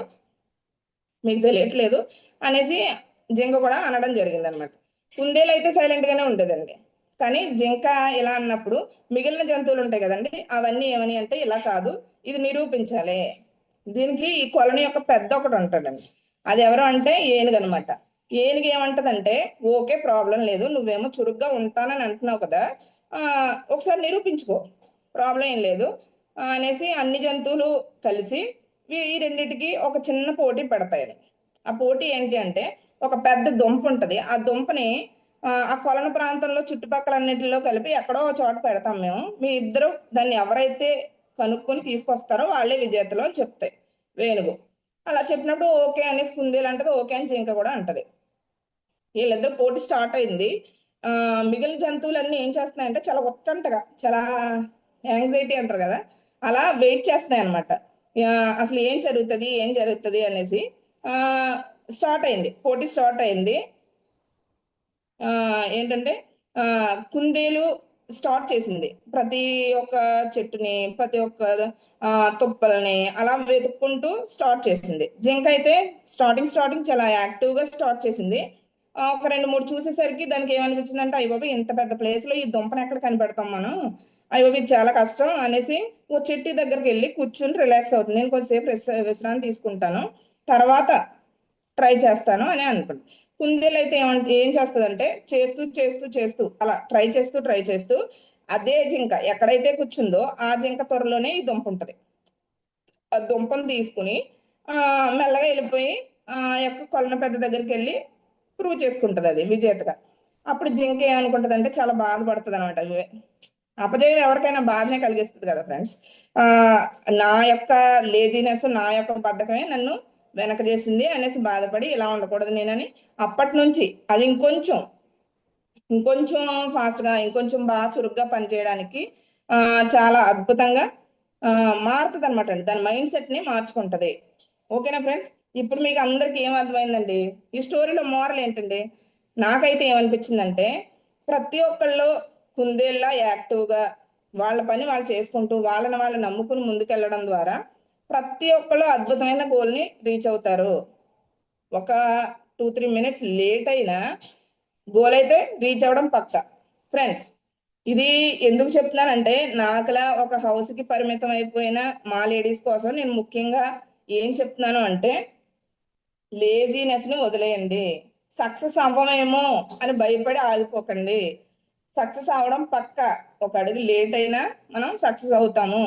మీకు తెలియట్లేదు అనేసి జింక కూడా అనడం జరిగింది అనమాట. కుందేలు అయితే సైలెంట్ గానే ఉండేదండి. కానీ జింక ఇలా అన్నప్పుడు మిగిలిన జంతువులు ఉంటాయి కదండి, అవన్నీ ఏమని అంటే ఇలా కాదు, ఇది నిరూపించాలి. దీనికి ఈ కొలని యొక్క పెద్ద ఒకటి ఉంటాడండి, అది ఎవరు అంటే ఏనుగు అనమాట. ఏనుగు ఏమంటదంటే ఓకే ప్రాబ్లం లేదు, నువ్వేమో చురుగ్గా ఉంటానని అంటున్నావు కదా, ఒకసారి నిరూపించుకో, ప్రాబ్లం ఏం లేదు అనేసి అన్ని జంతువులు కలిసి ఈ రెండింటికి ఒక చిన్న పోటీ పెడతాయి. ఆ పోటీ ఏంటి అంటే ఒక పెద్ద దుంప ఉంటది, ఆ దుంపని ఆ కొలను ప్రాంతంలో చుట్టుపక్కల అన్నింటిలో కలిపి ఎక్కడో ఒక చోట పెడతాం మేము, మీ ఇద్దరు దాన్ని ఎవరైతే కనుక్కొని తీసుకొస్తారో వాళ్ళే విజేతలు అని చెప్తాయి వేణుగు. అలా చెప్పినప్పుడు ఓకే అనేసి కుందేలు అంటది, ఓకే అని జింక కూడా అంటది. వీళ్ళిద్దరు పోటీ స్టార్ట్ అయింది. మిగిలిన జంతువులన్నీ ఏం చేస్తున్నాయంటే చాలా ఉత్కంఠగా, చాలా యాంగ్జైటీ అంటారు కదా, అలా వెయిట్ చేస్తున్నాయి అనమాట. అసలు ఏం జరుగుతుంది అనేసి స్టార్ట్ అయింది, పోటీ స్టార్ట్ అయింది. ఏంటంటే కుందేలు స్టార్ట్ చేసింది ప్రతి ఒక్క చెట్టుని, ప్రతి ఒక్క తుప్పల్ని అలా వెతుక్కుంటూ స్టార్ట్ చేసింది. జింక అయితే స్టార్టింగ్ చాలా యాక్టివ్ గా స్టార్ట్ చేసింది. ఒక 2-3 చూసేసరికి దానికి ఏమనిపించింది అంటే, అయ్య బాబు ఇంత పెద్ద ప్లేస్ లో ఈ దుంపను ఎక్కడ కనిపెడతాం మనం, అయ్య బాబు ఇది చాలా కష్టం అనేసి ఓ చెట్టు దగ్గరికి వెళ్ళి కూర్చుని రిలాక్స్ అవుతుంది. నేను కొద్దిసేపు విశ్రాంతి తీసుకుంటాను, తర్వాత ట్రై చేస్తాను అని అనుకుంది. కుందేలు అయితే ఏం చేస్తుందంటే చేస్తూ అలా ట్రై చేస్తూ అదే జింక ఎక్కడైతే కూర్చుందో ఆ జింక త్వరలోనే ఈ దుంప ఉంటది. ఆ దుంపను తీసుకుని మెల్లగా వెళ్ళిపోయి ఆ యొక్క కొలన పెద్ద దగ్గరికి వెళ్ళి ప్రూవ్ చేసుకుంటది అది విజేతగా. అప్పుడు జింక ఏమనుకుంటది అంటే చాలా బాధపడుతుంది అనమాట. అపజయం ఎవరికైనా బాధనే కలిగిస్తుంది కదా ఫ్రెండ్స్. నా యొక్క లేజినెస్, నా యొక్క బద్ధకమే నన్ను వెనక చేసింది అనేసి బాధపడి, ఇలా ఉండకూడదు నేనని అప్పటి నుంచి అది ఇంకొంచెం ఫాస్ట్ గా, ఇంకొంచెం బాగా చురుగ్గా పనిచేయడానికి చాలా అద్భుతంగా మారుతుంది అనమాట అండి. దాని మైండ్ సెట్ ని మార్చుకుంటది. ఓకేనా ఫ్రెండ్స్? ఇప్పుడు మీకు అందరికి ఏం అర్థమైందండి? ఈ స్టోరీలో మోరల్ ఏంటండి? నాకైతే ఏమనిపించిందంటే, ప్రతి ఒక్కళ్ళు కుందేళ్ళ యాక్టివ్ గా వాళ్ళ పని వాళ్ళు చేసుకుంటూ వాళ్ళని వాళ్ళు నమ్ముకుని ముందుకెళ్ళడం ద్వారా ప్రతి ఒక్కళ్ళు అద్భుతమైన గోల్ ని రీచ్ అవుతారు. ఒక 2-3 మినిట్స్ లేట్ అయినా గోల్ అయితే రీచ్ అవ్వడం పక్క. ఫ్రెండ్స్, ఇది ఎందుకు చెప్తున్నానంటే, నాకులా ఒక హౌస్ కి పరిమితం అయిపోయిన మా లేడీస్ కోసం నేను ముఖ్యంగా ఏం చెప్తున్నాను అంటే, లేజీనెస్ ని వదిలేయండి. సక్సెస్ అవ్వమేమో అని భయపడి ఆగిపోకండి. సక్సెస్ అవడం పక్క. ఒక అడుగు లేట్ అయినా మనం సక్సెస్ అవుతాము.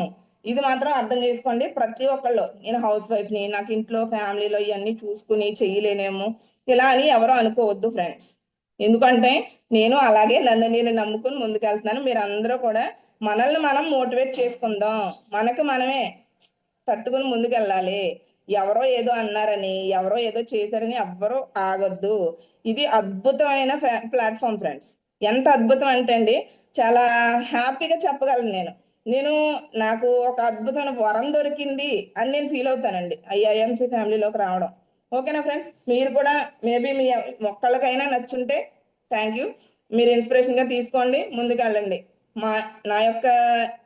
ఇది మాత్రం అర్థం చేసుకోండి ప్రతి ఒక్కళ్ళు. నేను హౌస్ వైఫ్ ని, నాకు ఇంట్లో ఫ్యామిలీలో ఇవన్నీ చూసుకుని చెయ్యలేనేమో ఇలా అని ఎవరో అనుకోవద్దు ఫ్రెండ్స్. ఎందుకంటే నేను అలాగే నన్ను నేను నమ్ముకుని ముందుకెళ్తున్నాను. మీరు అందరూ కూడా మనల్ని మనం మోటివేట్ చేసుకుందాం. మనకు మనమే తట్టుకుని ముందుకెళ్ళాలి. ఎవరో ఏదో అన్నారని, ఎవరో ఏదో చేశారని ఎవ్వరూ ఆగొద్దు. ఇది అద్భుతమైన ప్లాట్ఫామ్ ఫ్రెండ్స్. ఎంత అద్భుతం అంటే అండి, చాలా హ్యాపీగా చెప్పగలను నేను నాకు ఒక అద్భుతమైన వరం దొరికింది అని నేను ఫీల్ అవుతానండి ఐఎంసి ఫ్యామిలీలోకి రావడం. ఓకేనా ఫ్రెండ్స్? మీరు కూడా మేబీ మీ ఒక్కళ్ళకైనా నచ్చుంటే థ్యాంక్ యూ. మీరు ఇన్స్పిరేషన్ గా తీసుకోండి, ముందుకు వెళ్ళండి. నా యొక్క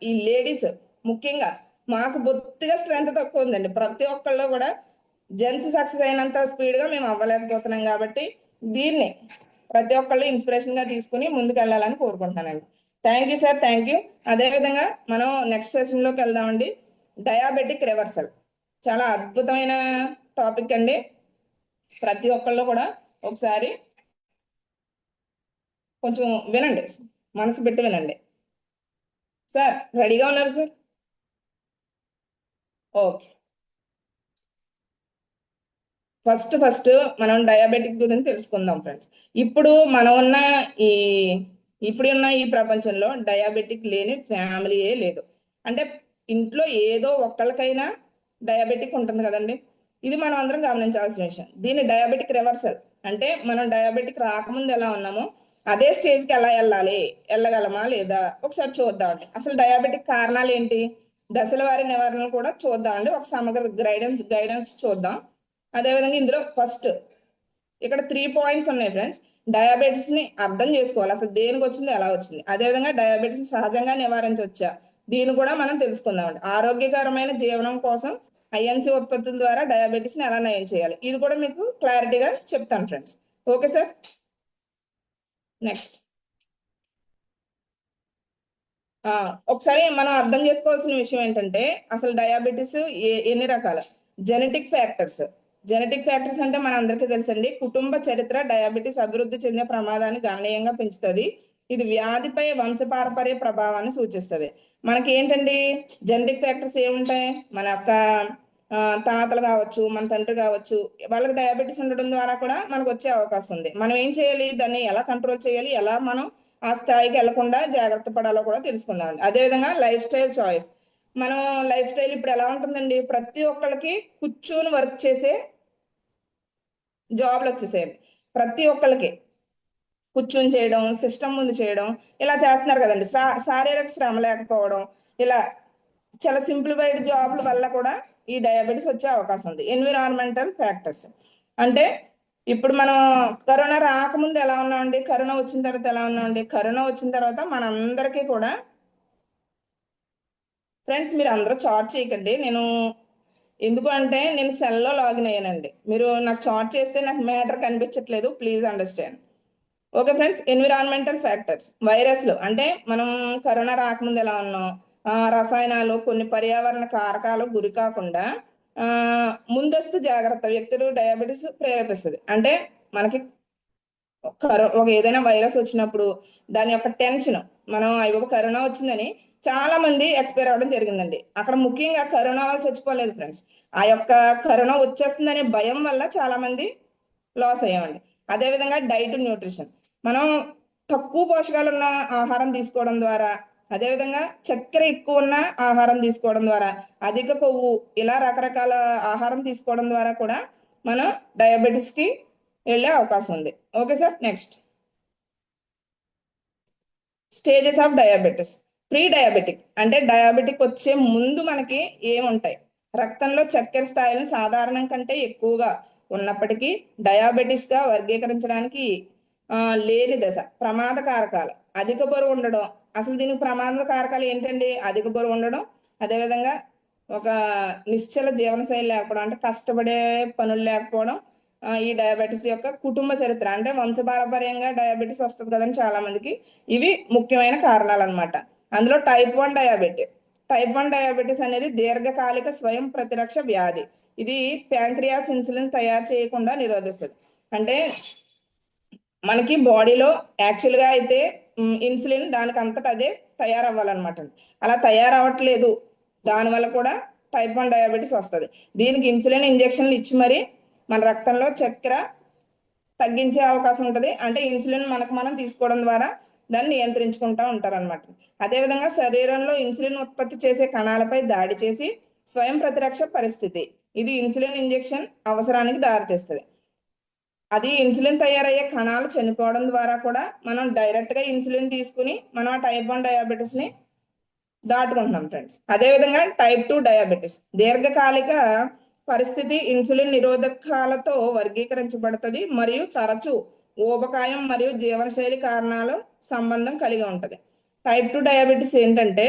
ఈ లేడీస్ ముఖ్యంగా మాకు బొత్తిగా స్ట్రెంత్ తక్కువ ఉందండి. ప్రతి ఒక్కళ్ళు కూడా జెంట్స్ సక్సెస్ అయినంత స్పీడ్ గా మేము అవ్వలేకపోతున్నాం కాబట్టి దీన్ని ప్రతి ఒక్కళ్ళు ఇన్స్పిరేషన్ గా తీసుకుని ముందుకు వెళ్ళాలని కోరుకుంటున్నానండి. Thank you sir, thank you. అదేవిధంగా మనం నెక్స్ట్ సెషన్ లోకి వెళ్దామండి. డయాబెటిక్ రివర్సల్ చాలా అద్భుతమైన టాపిక్ అండి. ప్రతి ఒక్కళ్ళు కూడా ఒకసారి కొంచెం వినండి, మనసు పెట్టి వినండి. సార్ రెడీగా ఉన్నారు సార్? ఓకే. ఫస్ట్ మనం డయాబెటిక్ గురించి తెలుసుకుందాం ఫ్రెండ్స్. ఇప్పుడు మనం ఉన్న ఈ ఇప్పుడున్న ఈ ప్రపంచంలో డయాబెటిక్ లేని ఫ్యామిలీయే లేదు. అంటే ఇంట్లో ఏదో ఒక్కళ్ళకైనా డయాబెటిక్ ఉంటుంది కదండి. ఇది మనం అందరం గమనించాల్సిన విషయం. దీన్ని డయాబెటిక్ రివర్సల్ అంటే మనం డయాబెటిక్ రాకముందు ఎలా ఉన్నామో అదే స్టేజ్కి ఎలా వెళ్ళగలమా లేదా ఒకసారి చూద్దామండి. అసలు డయాబెటిక్ కారణాలు ఏంటి, దశల వారి నివారణ కూడా చూద్దామండి. ఒక సమగ్ర గైడెన్స్ చూద్దాం. అదేవిధంగా ఇందులో ఫస్ట్ ఇక్కడ 3 పాయింట్స్ ఉన్నాయి ఫ్రెండ్స్. డయాబెటీస్ ని అర్థం చేసుకోవాలి, అసలు దేనికి వచ్చింది, ఎలా వచ్చింది. అదేవిధంగా డయాబెటీస్ సహజంగా నివారించవచ్చా, దీన్ని కూడా మనం తెలుసుకుందామండి. ఆరోగ్యకరమైన జీవనం కోసం ఐఎంసి ఉత్పత్తుల ద్వారా డయాబెటీస్ ని ఎలా నయం చేయాలి, ఇది కూడా మీకు క్లారిటీగా చెప్తాను ఫ్రెండ్స్. Okay sir? నెక్స్ట్ ఒకసారి మనం అర్థం చేసుకోవాల్సిన విషయం ఏంటంటే, అసలు డయాబెటీస్ ఎన్ని రకాలు. జెనెటిక్ ఫ్యాక్టర్స్ అంటే మన అందరికీ తెలుసండి. కుటుంబ చరిత్ర డయాబెటీస్ అభివృద్ధి చెందే ప్రమాదాన్ని గణనీయంగా పెంచుతుంది. ఇది వ్యాధిపై వంశపారంపర్య ప్రభావాన్ని సూచిస్తుంది. మనకి ఏంటండి జెనెటిక్ ఫ్యాక్టర్స్ ఏముంటాయి, మన యొక్క తాతలు కావచ్చు, మన తండ్రి కావచ్చు, వాళ్ళకి డయాబెటీస్ ఉండడం ద్వారా కూడా మనకు వచ్చే అవకాశం ఉంది. మనం ఏం చేయాలి, దాన్ని ఎలా కంట్రోల్ చేయాలి, ఎలా మనం ఆ స్థాయికి వెళ్లకుండా జాగ్రత్త పడాలో కూడా తెలుసుకుందాం. అదేవిధంగా లైఫ్ స్టైల్ చాయిస్. మనం లైఫ్ స్టైల్ ఇప్పుడు ఎలా ఉంటుందండి, ప్రతి ఒక్కరికి కూర్చొని వర్క్ చేసే జాబ్లు వచ్చేసేయండి. ప్రతి ఒక్కరికి కూర్చొని చేయడం, సిస్టమ్ ముందు చేయడం ఇలా చేస్తున్నారు కదండి. శారీరక శ్రమ లేకపోవడం, ఇలా చాలా సింప్లిఫైడ్ జాబ్ల వల్ల కూడా ఈ డయాబెటీస్ వచ్చే అవకాశం ఉంది. ఎన్విరాన్మెంటల్ ఫ్యాక్టర్స్ అంటే ఇప్పుడు మనం కరోనా రాకముందు ఎలా ఉన్నామండి, కరోనా వచ్చిన తర్వాత ఎలా ఉన్నామండి. కరోనా వచ్చిన తర్వాత మనందరికీ కూడా ఫ్రెండ్స్ మీరు అందరూ చార్ట్ చేయకండి. ఎందుకు అంటే నేను సెల్లో లాగిన్ అయ్యానండి. మీరు నాకు చార్ట్ చేస్తే నాకు మ్యాటర్ కనిపించట్లేదు, please understand. Okay friends, environmental factors వైరస్లు అంటే మనం కరోనా రాకముందు ఎలా ఉన్నాం, రసాయనాలు కొన్ని పర్యావరణ కారకాలు గురి కాకుండా ముందస్తు జాగ్రత్త వ్యక్తులు డయాబెటీస్ ప్రేరేపిస్తుంది. అంటే మనకి ఒక ఏదైనా వైరస్ వచ్చినప్పుడు దాని యొక్క టెన్షన్, మనం అయ్యో కరోనా వచ్చిందని చాలా మంది ఎక్స్పైర్ అవ్వడం జరిగిందండి. అక్కడ ముఖ్యంగా కరోనా వాళ్ళు చచ్చిపోలేదు ఫ్రెండ్స్, ఆ యొక్క కరోనా వచ్చేస్తుందనే భయం వల్ల చాలా మంది లాస్ అయ్యామండి. అదేవిధంగా డైట్ న్యూట్రిషన్, మనం తక్కువ పోషకాలు ఉన్న ఆహారం తీసుకోవడం ద్వారా, అదేవిధంగా చక్కెర ఎక్కువ ఉన్న ఆహారం తీసుకోవడం ద్వారా, అధిక కొవ్వు, ఇలా రకరకాల ఆహారం తీసుకోవడం ద్వారా కూడా మనం డయాబెటీస్ కి వెళ్ళే అవకాశం ఉంది. Okay sir, next stages of diabetes. Pre diabetic అంటే డయాబెటిక్ వచ్చే ముందు మనకి ఏముంటాయి, రక్తంలో చక్కెర స్థాయిలు సాధారణం కంటే ఎక్కువగా ఉన్నప్పటికీ డయాబెటీస్ గా వర్గీకరించడానికి లేని దశ. ప్రమాద కారకాలు అధిక బరువు ఉండడం. అసలు దీనికి ప్రమాద కారకాలు ఏంటండి, అధిక బరువు ఉండడం, అదేవిధంగా ఒక నిశ్చల జీవనశైలి లేకపోవడం, అంటే కష్టపడే పనులు లేకపోవడం, ఈ డయాబెటీస్ యొక్క కుటుంబ చరిత్ర అంటే వంశపారంపర్యంగా డయాబెటీస్ వస్తుంది కదండి చాలా మందికి, ఇవి ముఖ్యమైన కారణాలు అనమాట. అందులో టైప్ 1 డయాబెటీస్. టైప్ 1 డయాబెటీస్ అనేది దీర్ఘకాలిక స్వయం ప్రతిరక్ష వ్యాధి. ఇది ప్యాంక్రియాస్ ఇన్సులిన్ తయారు చేయకుండా నిరోధిస్తుంది. అంటే మనకి బాడీలో యాక్చువల్ గా అయితే ఇన్సులిన్ దానికి అంతటా అదే తయారవ్వాలన్నమాట. అలా తయారవ్వట్లేదు, దానివల్ల కూడా టైప్ 1 డయాబెటీస్ వస్తుంది. దీనికి ఇన్సులిన్ ఇంజెక్షన్లు ఇచ్చి మరి మన రక్తంలో చక్కెర తగ్గించే అవకాశం ఉంటుంది. అంటే ఇన్సులిన్ మనకు మనం తీసుకోవడం ద్వారా దాన్ని నియంత్రించుకుంటూ ఉంటారనమాట. అదేవిధంగా శరీరంలో ఇన్సులిన్ ఉత్పత్తి చేసే కణాలపై దాడి చేసి స్వయం ప్రతిరక్ష పరిస్థితి, ఇది ఇన్సులిన్ ఇంజెక్షన్ అవసరానికి దారితీస్తుంది. అది ఇన్సులిన్ తయారయ్యే కణాలు చనిపోవడం ద్వారా కూడా మనం డైరెక్ట్ గా ఇన్సులిన్ తీసుకుని మనం ఆ టైప్ 1 డయాబెటీస్ ని దాటుకుంటున్నాం ఫ్రెండ్స్. అదేవిధంగా టైప్ 2 డయాబెటీస్ దీర్ఘకాలిక పరిస్థితి, ఇన్సులిన్ నిరోధకాలతో వర్గీకరించబడుతుంది మరియు తరచూ ఊబకాయం మరియు జీవనశైలి కారణాలు సంబంధం కలిగి ఉంటది. టైప్ 2 డయాబెటీస్ ఏంటంటే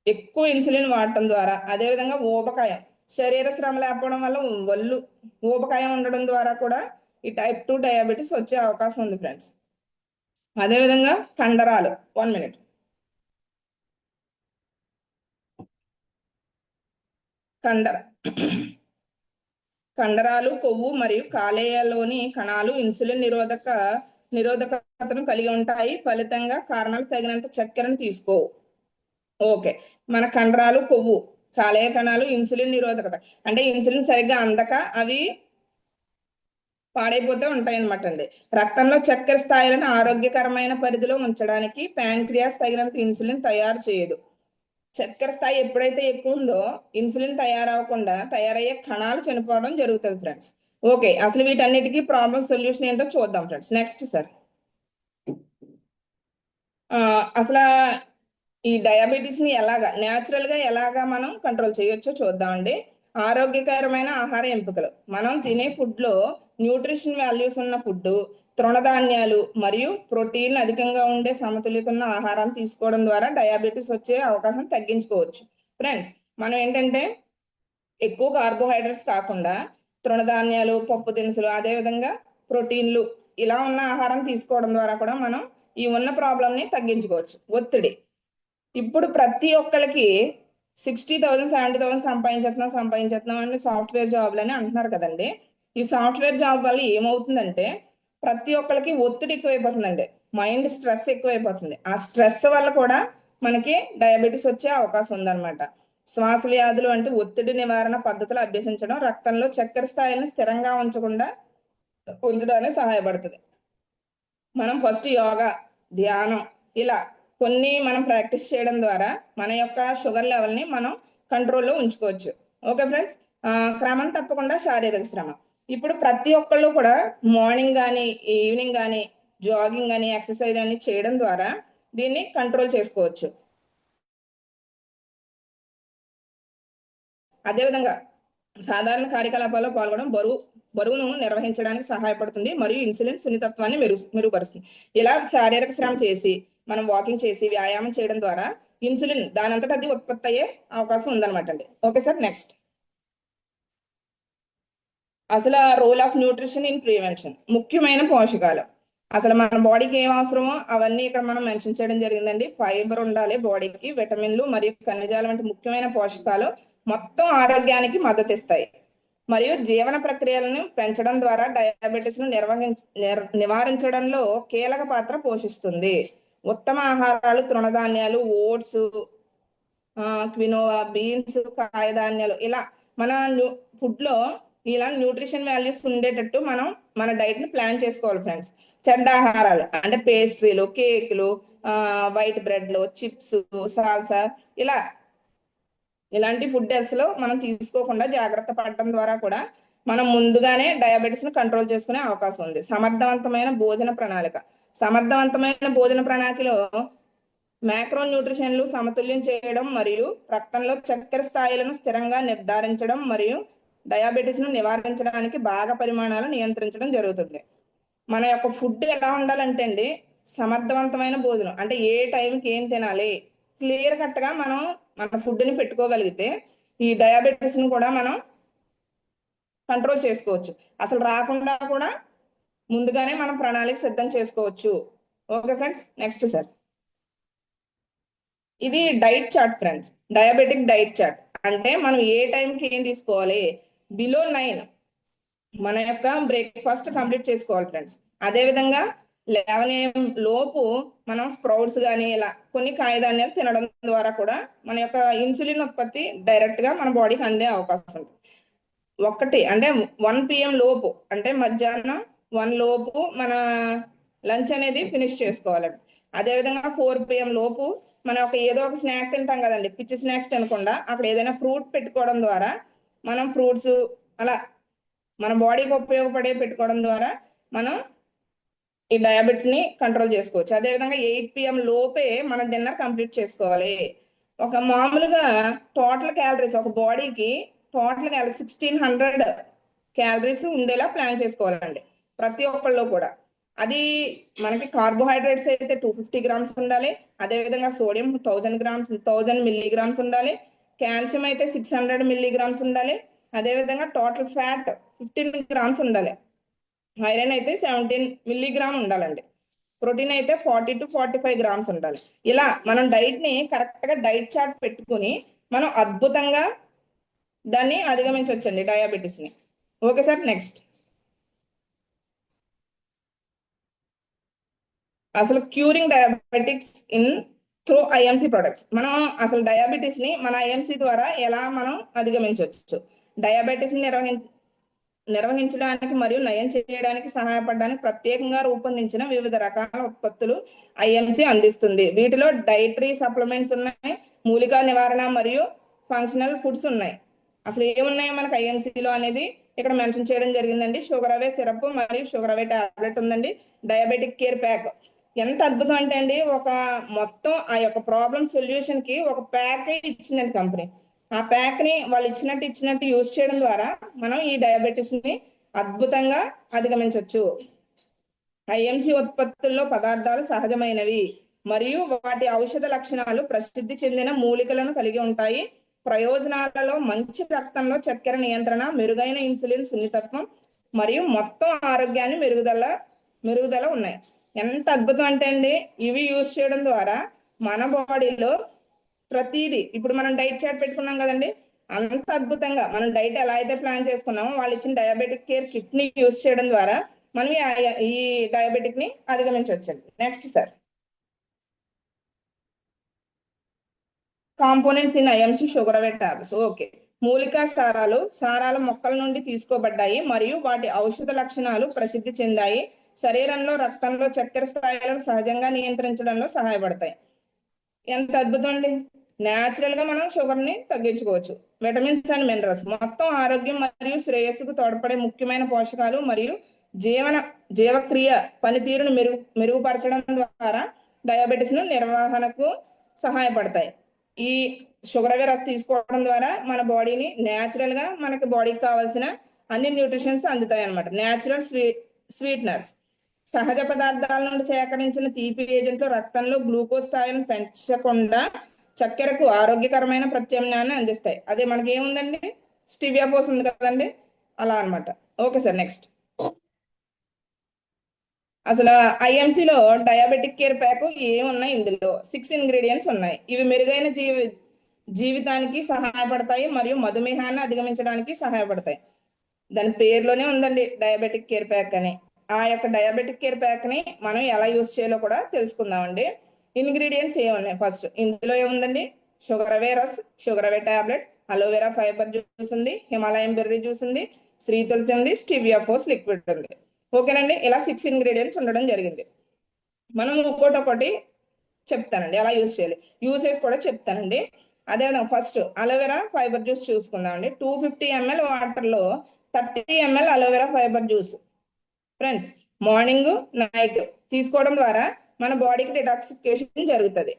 ఎక్కువ ఇన్సులిన్ వాడటం ద్వారా, అదేవిధంగా ఊబకాయం, శరీర శ్రమ లేకపోవడం వల్ల ఒళ్ళు ఊబకాయం ఉండడం ద్వారా కూడా ఈ టైప్ 2 డయాబెటీస్ వచ్చే అవకాశం ఉంది ఫ్రెండ్స్. అదేవిధంగా కండరాలు, 1 minute. కండరాలు, కొవ్వు మరియు కాలేయాల్లోని కణాలు ఇన్సులిన్ నిరోధకతను కలిగి ఉంటాయి. ఫలితంగా కారణాలు తగినంత చక్కెరను తీసుకోవు. ఓకే, మన కండరాలు, కొవ్వు, కాలేయ కణాలు ఇన్సులిన్ నిరోధకత అంటే ఇన్సులిన్ సరిగ్గా అందక అవి పాడైపోతూ ఉంటాయి అనమాట అండి. రక్తంలో చక్కెర స్థాయిలను ఆరోగ్యకరమైన పరిధిలో ఉంచడానికి ప్యాంక్రియాస్ తగినంత ఇన్సులిన్ తయారు చేయదు. చక్కెర స్థాయి ఎప్పుడైతే ఎక్కువ ఉందో ఇన్సులిన్ తయారయ్యే కణాలు చనిపోవడం జరుగుతుంది ఫ్రెండ్స్. ఓకే, అసలు వీటన్నిటికీ ప్రాబ్లం సొల్యూషన్ ఏంటో చూద్దాం ఫ్రెండ్స్. నెక్స్ట్ సార్, అసలు ఈ డయాబెటీస్ ని న్యాచురల్ గా ఎలాగా మనం కంట్రోల్ చేయొచ్చో చూద్దామండి. ఆరోగ్యకరమైన ఆహార ఎంపికలు. మనం తినే ఫుడ్ లో న్యూట్రిషన్ వాల్యూస్ ఉన్న ఫుడ్, తృణధాన్యాలు మరియు ప్రోటీన్ అధికంగా ఉండే సమతుల్యత ఉన్న ఆహారాన్ని తీసుకోవడం ద్వారా డయాబెటీస్ వచ్చే అవకాశం తగ్గించుకోవచ్చు. ఫ్రెండ్స్, మనం ఏంటంటే ఎక్కువ కార్బోహైడ్రేట్స్ కాకుండా తృణధాన్యాలు, పప్పు దినుసులు, అదేవిధంగా ప్రోటీన్లు ఇలా ఉన్న ఆహారం తీసుకోవడం ద్వారా కూడా మనం ఈ ఉన్న ప్రాబ్లం ని తగ్గించుకోవచ్చు. ఒత్తిడి, ఇప్పుడు ప్రతి ఒక్కరికి 60,000 70,000 సంపాదించేస్తున్నాం అని సాఫ్ట్వేర్ జాబ్లు అని అంటున్నారు కదండి. ఈ సాఫ్ట్వేర్ జాబ్ వల్ల ఏమవుతుందంటే ప్రతి ఒక్కరికి ఒత్తిడి ఎక్కువైపోతుందండి, మైండ్ స్ట్రెస్ ఎక్కువైపోతుంది. ఆ స్ట్రెస్ వల్ల కూడా మనకి డయాబెటీస్ వచ్చే అవకాశం ఉందన్నమాట. శ్వాస వ్యాధులు అంటే ఒత్తిడి నివారణ పద్ధతులు అభ్యసించడం రక్తంలో చక్కెర స్థాయిని స్థిరంగా ఉంచడానికి సహాయపడుతుంది. మనం ఫస్ట్ యోగా, ధ్యానం ఇలా కొన్ని మనం ప్రాక్టీస్ చేయడం ద్వారా మన యొక్క షుగర్ లెవెల్ ని మనం కంట్రోల్లో ఉంచుకోవచ్చు. ఓకే ఫ్రెండ్స్, క్రమం తప్పకుండా శారీరక శ్రమ. ఇప్పుడు ప్రతి ఒక్కళ్ళు కూడా మార్నింగ్ కానీ ఈవినింగ్ కానీ జాగింగ్ కానీ ఎక్సర్సైజ్ అని చేయడం ద్వారా దీన్ని కంట్రోల్ చేసుకోవచ్చు. అదేవిధంగా సాధారణ కార్యకలాపాల్లో పాల్గొనడం బరువును నిర్వహించడానికి సహాయపడుతుంది మరియు ఇన్సులిన్ సున్నితత్వాన్ని మెరుగుపరుస్తుంది. ఇలా శారీరక శ్రమ చేసి మనం వాకింగ్ చేసి వ్యాయామం చేయడం ద్వారా ఇన్సులిన్ దానంతట అది ఉత్పత్తి అయ్యే అవకాశం ఉందన్నమాట అండి. ఓకే సార్, నెక్స్ట్ అసలు role of nutrition in prevention. ముఖ్యమైన పోషకాలు అసలు మన బాడీకి ఏం అవసరమో అవన్నీ ఇక్కడ మనం మెన్షన్ చేయడం జరిగిందండి. ఫైబర్ ఉండాలి బాడీకి, విటమిన్లు మరియు ఖనిజాలు వంటి ముఖ్యమైన పోషకాలు మొత్తం ఆరోగ్యానికి మద్దతు ఇస్తాయి మరియు జీవన ప్రక్రియలను పెంచడం ద్వారా డయాబెటీస్ ను నివారించడంలో కీలక పాత్ర పోషిస్తుంది. ఉత్తమ ఆహారాలు తృణధాన్యాలు, ఓట్స్, క్వినోవా, బీన్స్, కాయధాన్యాలు ఇలా మన ఫుడ్ లో ఇలా న్యూట్రిషన్ వాల్యూస్ ఉండేటట్టు మనం మన డైట్ ని ప్లాన్ చేసుకోవాలి ఫ్రెండ్స్. చెడ్డ ఆహారాలు అంటే పేస్ట్రీలు, కేకులు, వైట్ బ్రెడ్లు, చిప్స్, సాల్సా ఇలాంటి ఫుడ్ లో మనం తీసుకోకుండా జాగ్రత్త పడటం ద్వారా కూడా మనం ముందుగానే డయాబెటీస్ ను కంట్రోల్ చేసుకునే అవకాశం ఉంది. సమర్థవంతమైన భోజన ప్రణాళికలో మ్యాక్రో న్యూట్రిషన్లు సమతుల్యం చేయడం మరియు రక్తంలో చక్కెర స్థాయిలను స్థిరంగా నిర్ధారించడం మరియు డయాబెటీస్ ను నివారించడానికి భాగ పరిమాణాలు నియంత్రించడం జరుగుతుంది. మన యొక్క ఫుడ్ ఎలా ఉండాలంటే అండి, సమర్థవంతమైన భోజనం అంటే ఏ టైంకి ఏం తినాలి క్లియర్ కట్ గా మనం మన ఫుడ్ ని పెట్టుకోగలిగితే ఈ డయాబెటీస్ ను కూడా మనం కంట్రోల్ చేసుకోవచ్చు. అసలు రాకుండా కూడా ముందుగానే మనం ప్రణాళిక సిద్ధం చేసుకోవచ్చు. ఓకే ఫ్రెండ్స్, నెక్స్ట్ సార్ ఇది diet chart friends. Diabetic diet chart అంటే మనం ఏ టైంకి ఏం తీసుకోవాలి. బిలో 9 మన యొక్క బ్రేక్ఫాస్ట్ కంప్లీట్ చేసుకోవాలి ఫ్రెండ్స్. అదే విధంగా 11 AM లోపు మనం స్ప్రౌట్స్ కానీ ఇలా కొన్ని కాయధాన్యాలు తినడం ద్వారా కూడా మన యొక్క ఇన్సులిన్ ఉత్పత్తి డైరెక్ట్ గా మన బాడీకి అందే అవకాశం ఉంది. 1 అంటే 1 PM లోపు అంటే మధ్యాహ్నం 1 లోపు మన లంచ్ అనేది ఫినిష్ చేసుకోవాలండి. అదేవిధంగా 4 PM లోపు మనం ఏదో ఒక స్నాక్ తింటాం కదండి, పిచ్చి స్నాక్స్ తినకుండా అక్కడ ఏదైనా ఫ్రూట్ పెట్టుకోవడం ద్వారా మనం ఫ్రూట్స్ అలా మన బాడీకి ఉపయోగపడే పెట్టుకోవడం ద్వారా మనం ఈ డయాబెటిస్ ని కంట్రోల్ చేసుకోవచ్చు. అదేవిధంగా 8 PM లోపే మనం డిన్నర్ కంప్లీట్ చేసుకోవాలి. ఒక మామూలుగా టోటల్ క్యాలరీస్ ఒక బాడీకి టోటల్ 1600 క్యాలరీస్ ఉండేలా ప్లాన్ చేసుకోవాలండి ప్రతి ఒక్కళ్ళు కూడా. అది మనకి కార్బోహైడ్రేట్స్ అయితే 250 గ్రామ్స్ ఉండాలి. అదేవిధంగా సోడియం 1000 మిల్లీగ్రామ్స్ ఉండాలి. కాల్షియం అయితే 600 మిల్లీగ్రామ్స్ ఉండాలి. అదేవిధంగా టోటల్ ఫ్యాట్ 15 గ్రామ్స్ ఉండాలి. ఐరన్ అయితే 17 మిల్లీగ్రామ్ ఉండాలండి. ప్రోటీన్ అయితే 40 to 45 గ్రామ్స్ ఉండాలి. ఇలా మనం డైట్ ని కరెక్ట్ గా డైట్ చార్ట్ పెట్టుకుని మనం అద్భుతంగా దాన్ని అధిగమించవచ్చండి డయాబెటీస్ ని. ఓకే సార్, నెక్స్ట్ అసలు curing diabetics in through IMC products. మనం అసలు డయాబెటీస్ ని మన ఐఎంసీ ద్వారా ఎలా మనం అధిగమించవచ్చు. డయాబెటీస్ ని నిర్వహించడానికి మరియు నయం చేయడానికి సహాయపడడానికి ప్రత్యేకంగా రూపొందించిన వివిధ రకాల ఉత్పత్తులు ఐఎంసీ అందిస్తుంది. వీటిలో డైటరీ సప్లిమెంట్స్ ఉన్నాయి, మూలికా నివారణ మరియు ఫంక్షనల్ ఫుడ్స్ ఉన్నాయి. అసలు ఏమున్నాయి మనకు ఐఎంసీలో అనేది ఇక్కడ మెన్షన్ చేయడం జరిగిందండి. షుగర్ అవే సిరప్ మరియు షుగర్ అవే టాబ్లెట్ ఉందండి. డయాబెటిక్ కేర్ ప్యాక్ ఎంత అద్భుతం అంటే అండి, ఒక మొత్తం ఆ యొక్క ప్రాబ్లం సొల్యూషన్ కి ఒక ప్యాక్ ఇచ్చిందండి కంపెనీ. ఆ ప్యాక్ ని వాళ్ళు ఇచ్చినట్టు యూజ్ చేయడం ద్వారా మనం ఈ డయాబెటీస్ ని అద్భుతంగా అధిగమించవచ్చు. ఐఎంసీ ఉత్పత్తుల్లో పదార్థాలు సహజమైనవి మరియు వాటి ఔషధ లక్షణాలు ప్రసిద్ధి చెందిన మూలికలను కలిగి ఉంటాయి. ప్రయోజనాలలో మంచి రక్తంలో చక్కెర నియంత్రణ, మెరుగైన ఇన్సులిన్ సున్నితత్వం మరియు మొత్తం ఆరోగ్యాన్ని మెరుగుదల ఉన్నాయి. ఎంత అద్భుతం అంటే అండి, ఇవి యూజ్ చేయడం ద్వారా మన బాడీలో ప్రతిదీ ఇప్పుడు మనం డైట్ చార్ట్ పెట్టుకున్నాం కదండి, అంత అద్భుతంగా మనం డైట్ ఎలా అయితే ప్లాన్ చేసుకున్నామో వాళ్ళు ఇచ్చిన డయాబెటిక్ కేర్ కిట్ ని యూజ్ చేయడం ద్వారా మనం ఈ డయాబెటిక్ ని అధిగమించవచ్చండి. Next sir components in IMC sugar away tablets. Okay, మూలికా సారాలు మొక్కల నుండి తీసుకోబడ్డాయి మరియు వాటి ఔషధ లక్షణాలు ప్రసిద్ధి చెందాయి. శరీరంలో రక్తంలో చక్కెర స్థాయిలను సహజంగా నియంత్రించడంలో సహాయపడతాయి. ఎంత అద్భుతం అండి, న్యాచురల్ గా మనం షుగర్ ని తగ్గించుకోవచ్చు. విటమిన్స్ అండ్ మినరల్స్ మొత్తం ఆరోగ్యం మరియు శ్రేయస్సుకు తోడ్పడే ముఖ్యమైన పోషకాలు మరియు జీవక్రియ పనితీరును మెరుగుపరచడం ద్వారా డయాబెటీస్ ను నిర్వహణకు సహాయపడతాయి. ఈ షుగర్ అవే రస్ తీసుకోవడం ద్వారా మన బాడీని న్యాచురల్ గా మనకి బాడీకి కావాల్సిన అన్ని న్యూట్రిషన్స్ అందుతాయి అనమాట. న్యాచురల్ స్వీట్నర్స్ సహజ పదార్థాల నుండి సేకరించిన తీపి ఏజెంట్లు రక్తంలో గ్లూకోజ్ స్థాయిలను పెంచకుండా చక్కెరకు ఆరోగ్యకరమైన ప్రత్యామ్నాయాన్ని అందిస్తాయి. అదే మనకి ఏముందండి, స్టివియా ఫోర్స్ ఉంది కదండి, అలా అనమాట. Okay sir, next. అసలు ఐఎంసీలో డయాబెటిక్ కేర్ ప్యాక్ ఏమున్నాయి, ఇందులో 6 ఇంగ్రీడియంట్స్ ఉన్నాయి. ఇవి మెరుగైన జీవితానికి సహాయపడతాయి మరియు మధుమేహాన్ని అధిగమించడానికి సహాయపడతాయి. దాని పేరులోనే ఉందండి డయాబెటిక్ కేర్ ప్యాక్ అని. ఆ యొక్క డయాబెటిక్ కేర్ ప్యాక్ ని మనం ఎలా యూజ్ చేయాలో కూడా తెలుసుకుందామండి. ఇంగ్రీడియంట్స్ ఏమున్నాయి, ఫస్ట్ ఇందులో ఏముందండి, షుగర్ అవే రస్, షుగర్ అవే టాబ్లెట్, అలోవెరా ఫైబర్ జ్యూస్ ఉంది, హిమాలయన్ బెర్రీ జ్యూస్ ఉంది, శ్రీ తులసి ఉంది, స్టివియా ఫోర్స్ లిక్విడ్ ఉంది. ఓకేనండి, ఇలా 6 ఇంగ్రీడియంట్స్ ఉండడం జరిగింది. మనం ఒక్కొక్కటి చెప్తానండి ఎలా యూజ్ చేయాలి, యూసేజ్ కూడా చెప్తానండి. అదేవిధంగా ఫస్ట్ అలోవెరా ఫైబర్ జ్యూస్ చూసుకుందామండి. 250 ml వాటర్ లో 30 ml aloe vera fibre juice friends morning night తీసుకోవడం ద్వారా మన బాడీకి డిటాక్సిఫికేషన్ జరుగుతుంది.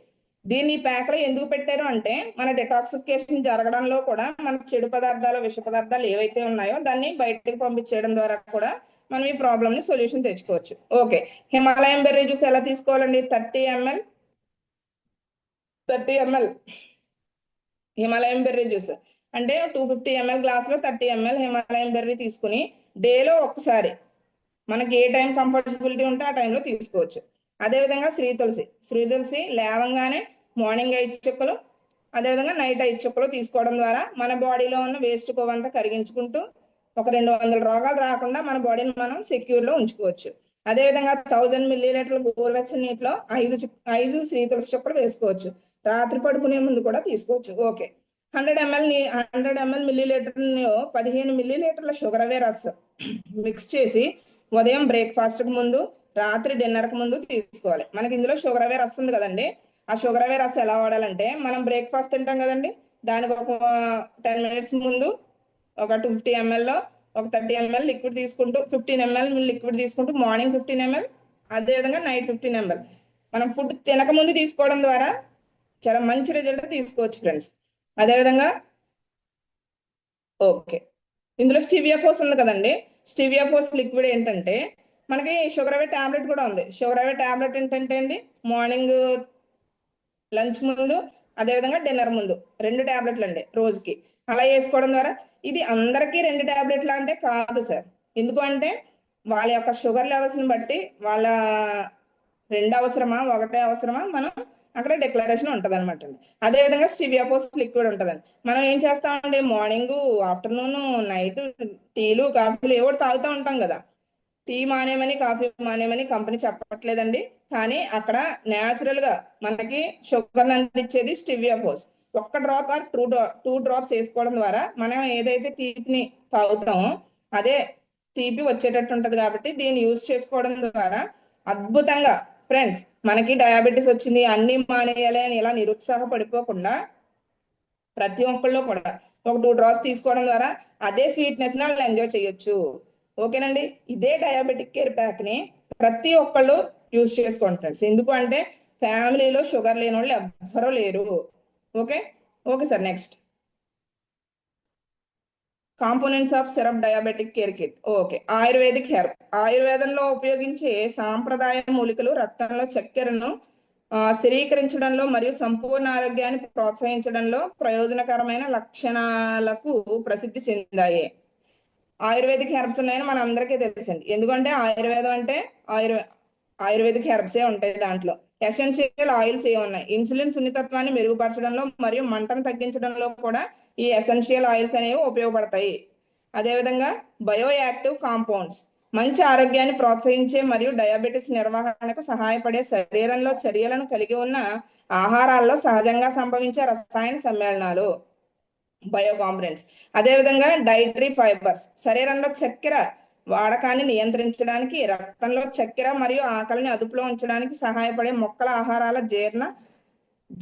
దీన్ని ప్యాక్ లో ఎందుకు పెట్టారు అంటే మన డిటాక్సిఫికేషన్ జరగడంలో కూడా మన చెడు పదార్థాలు, విష పదార్థాలు ఏవైతే ఉన్నాయో దాన్ని బయటకు పంపించేయడం ద్వారా కూడా మనం ఈ ప్రాబ్లమ్ ని సొల్యూషన్ తెచ్చుకోవచ్చు. ఓకే, హిమాలయన్ బెర్రీ జ్యూస్ ఎలా తీసుకోవాలండి, 30 ml హిమాలయన్ బెర్రీ జ్యూస్ అంటే 250 ml గ్లాస్ లో 30 ml హిమాలయన్ బెర్రీ తీసుకుని డేలో ఒక్కసారి మనకి ఏ టైం కంఫర్టబిలిటీ ఉంటే ఆ టైంలో తీసుకోవచ్చు. అదేవిధంగా శ్రీ తులసి లేవంగానే మార్నింగ్ 5 చుక్కలు, అదేవిధంగా నైట్ 5 చుక్కలు తీసుకోవడం ద్వారా మన బాడీలో ఉన్న వేస్ట్ కొవ్వంతా కరిగించుకుంటూ ఒక 200 రోగాలు రాకుండా మన బాడీని మనం సెక్యూర్ లో ఉంచుకోవచ్చు. అదేవిధంగా 1000 milliliters గోరువెచ్చని నీటిలో 5 శ్రీ తులసి చుక్కలు వేసుకోవచ్చు. రాత్రి పడుకునే ముందు కూడా తీసుకోవచ్చు. Okay, 100 ml millilitre 15 milliliters sugar away రస్ మిక్స్ చేసి ఉదయం బ్రేక్ఫాస్ట్ కు ముందు, రాత్రి డిన్నర్ కు ముందు తీసుకోవాలి. మనకి ఇందులో షుగర్ అవే రస్ ఉంది కదండి, ఆ షుగర్ అవే రస్ ఎలా వాడాలంటే మనం బ్రేక్ఫాస్ట్ తింటాం కదండి, దానికి ఒక 10 minutes ముందు ఒక 250 ml లో ఒక 30 ml లిక్విడ్ తీసుకుంటూ 15 ml లిక్విడ్ తీసుకుంటూ మార్నింగ్ 15 ml, అదేవిధంగా నైట్ 15 ml మనం ఫుడ్ తినక ముందు తీసుకోవడం ద్వారా చాలా మంచి రిజల్ట్ తీసుకోవచ్చు ఫ్రెండ్స్. అదేవిధంగా ఓకే, ఇందులో స్టివియా ఫోర్స్ ఉంది కదండి, స్టివియా ఫోర్స్ లిక్విడ్ ఏంటంటే మనకి షుగర్ అవే టాబ్లెట్ కూడా ఉంది. షుగర్ అవే టాబ్లెట్ ఏంటంటే అండి మార్నింగ్ లంచ్ ముందు, అదేవిధంగా డిన్నర్ ముందు 2 టాబ్లెట్లు అండి రోజుకి. అలా వేసుకోవడం ద్వారా ఇది అందరికీ 2 టాబ్లెట్లు అంటే కాదు సార్. ఎందుకు అంటే వాళ్ళ యొక్క షుగర్ లెవెల్స్ ని బట్టి వాళ్ళ 2 అవసరమా 1 అవసరమా మనం అక్కడ డిక్లరేషన్ ఉంటది అనమాట అండి. అదేవిధంగా స్టివియా ఫోర్స్ లిక్విడ్ ఉంటదండి. మనం ఏం చేస్తామండి మార్నింగ్, ఆఫ్టర్నూన్, నైట్ టీలు కాఫీలు ఏవో తాగుతూ ఉంటాం కదా. టీ మానేమని కాఫీ మానేమని కంపెనీ చెప్పట్లేదండి, కానీ అక్కడ న్యాచురల్ గా మనకి షుగర్ అందించేది stevia force. 1 drop or 2 drops వేసుకోవడం ద్వారా మనం ఏదైతే తీపిని తాగుతామో అదే తీపి వచ్చేటట్టు ఉంటది. కాబట్టి దీన్ని యూజ్ చేసుకోవడం ద్వారా అద్భుతంగా ఫ్రెండ్స్ మనకి డయాబెటీస్ వచ్చింది అన్ని మానేయాలి అని ఇలా నిరుత్సాహపడిపోకుండా ప్రతి ఒక్కళ్ళు కూడా ఒక 2 డ్రాప్స్ తీసుకోవడం ద్వారా అదే స్వీట్నెస్ ని వాళ్ళు ఎంజాయ్ చేయొచ్చు. ఓకేనండి, ఇదే డయాబెటిక్ కేర్ ప్యాక్ ని ప్రతి ఒక్కళ్ళు యూజ్ చేసుకోండి ఫ్రెండ్స్. ఎందుకు అంటే ఫ్యామిలీలో షుగర్ లేని వాళ్ళు ఎవ్వరూ లేరు. Okay okay sir, next components of syrup diabetic care kit. Okay, ayurvedic herb. ఆయుర్వేదంలో ఉపయోగించే సాంప్రదాయ మూలికలు రక్తంలో చక్కెరను స్థిరీకరించడంలో మరియు సంపూర్ణ ఆరోగ్యాన్ని ప్రోత్సహించడంలో ప్రయోజనకరమైన లక్షణాలకు ప్రసిద్ధి చెందాయి. ఆయుర్వేదిక్ హెర్బ్స్ ఉన్నాయని మన అందరికీ తెలుసండి. ఎందుకంటే ఆయుర్వేదం అంటే ఆయుర్వేదిక్ హెర్బ్సే ఉంటాయి. దాంట్లో ఎసెన్షియల్ ఆయిల్స్ ఏమున్నాయి, ఇన్సులిన్ సున్నితత్వాన్ని మెరుగుపరచడంలో మరియు మంటను తగ్గించడంలో కూడా ఈ ఎసెన్షియల్ ఆయిల్స్ అనేవి ఉపయోగపడతాయి. అదేవిధంగా బయో యాక్టివ్ కాంపౌండ్స్ మంచి ఆరోగ్యాన్ని ప్రోత్సహించే మరియు డయాబెటిస్ నిర్వహణకు సహాయపడే శరీరంలో చర్యలను కలిగి ఉన్న ఆహారాల్లో సహజంగా సంభవించే రసాయన సమ్మేళనాలు బయో కాంపనెంట్స్. అదేవిధంగా డైటరీ ఫైబర్స్ శరీరంలో చక్కెర వాడకాన్ని నియంత్రించడానికి, రక్తంలో చక్కెర మరియు ఆకలిని అదుపులో ఉంచడానికి సహాయపడే మొక్కల ఆహారాల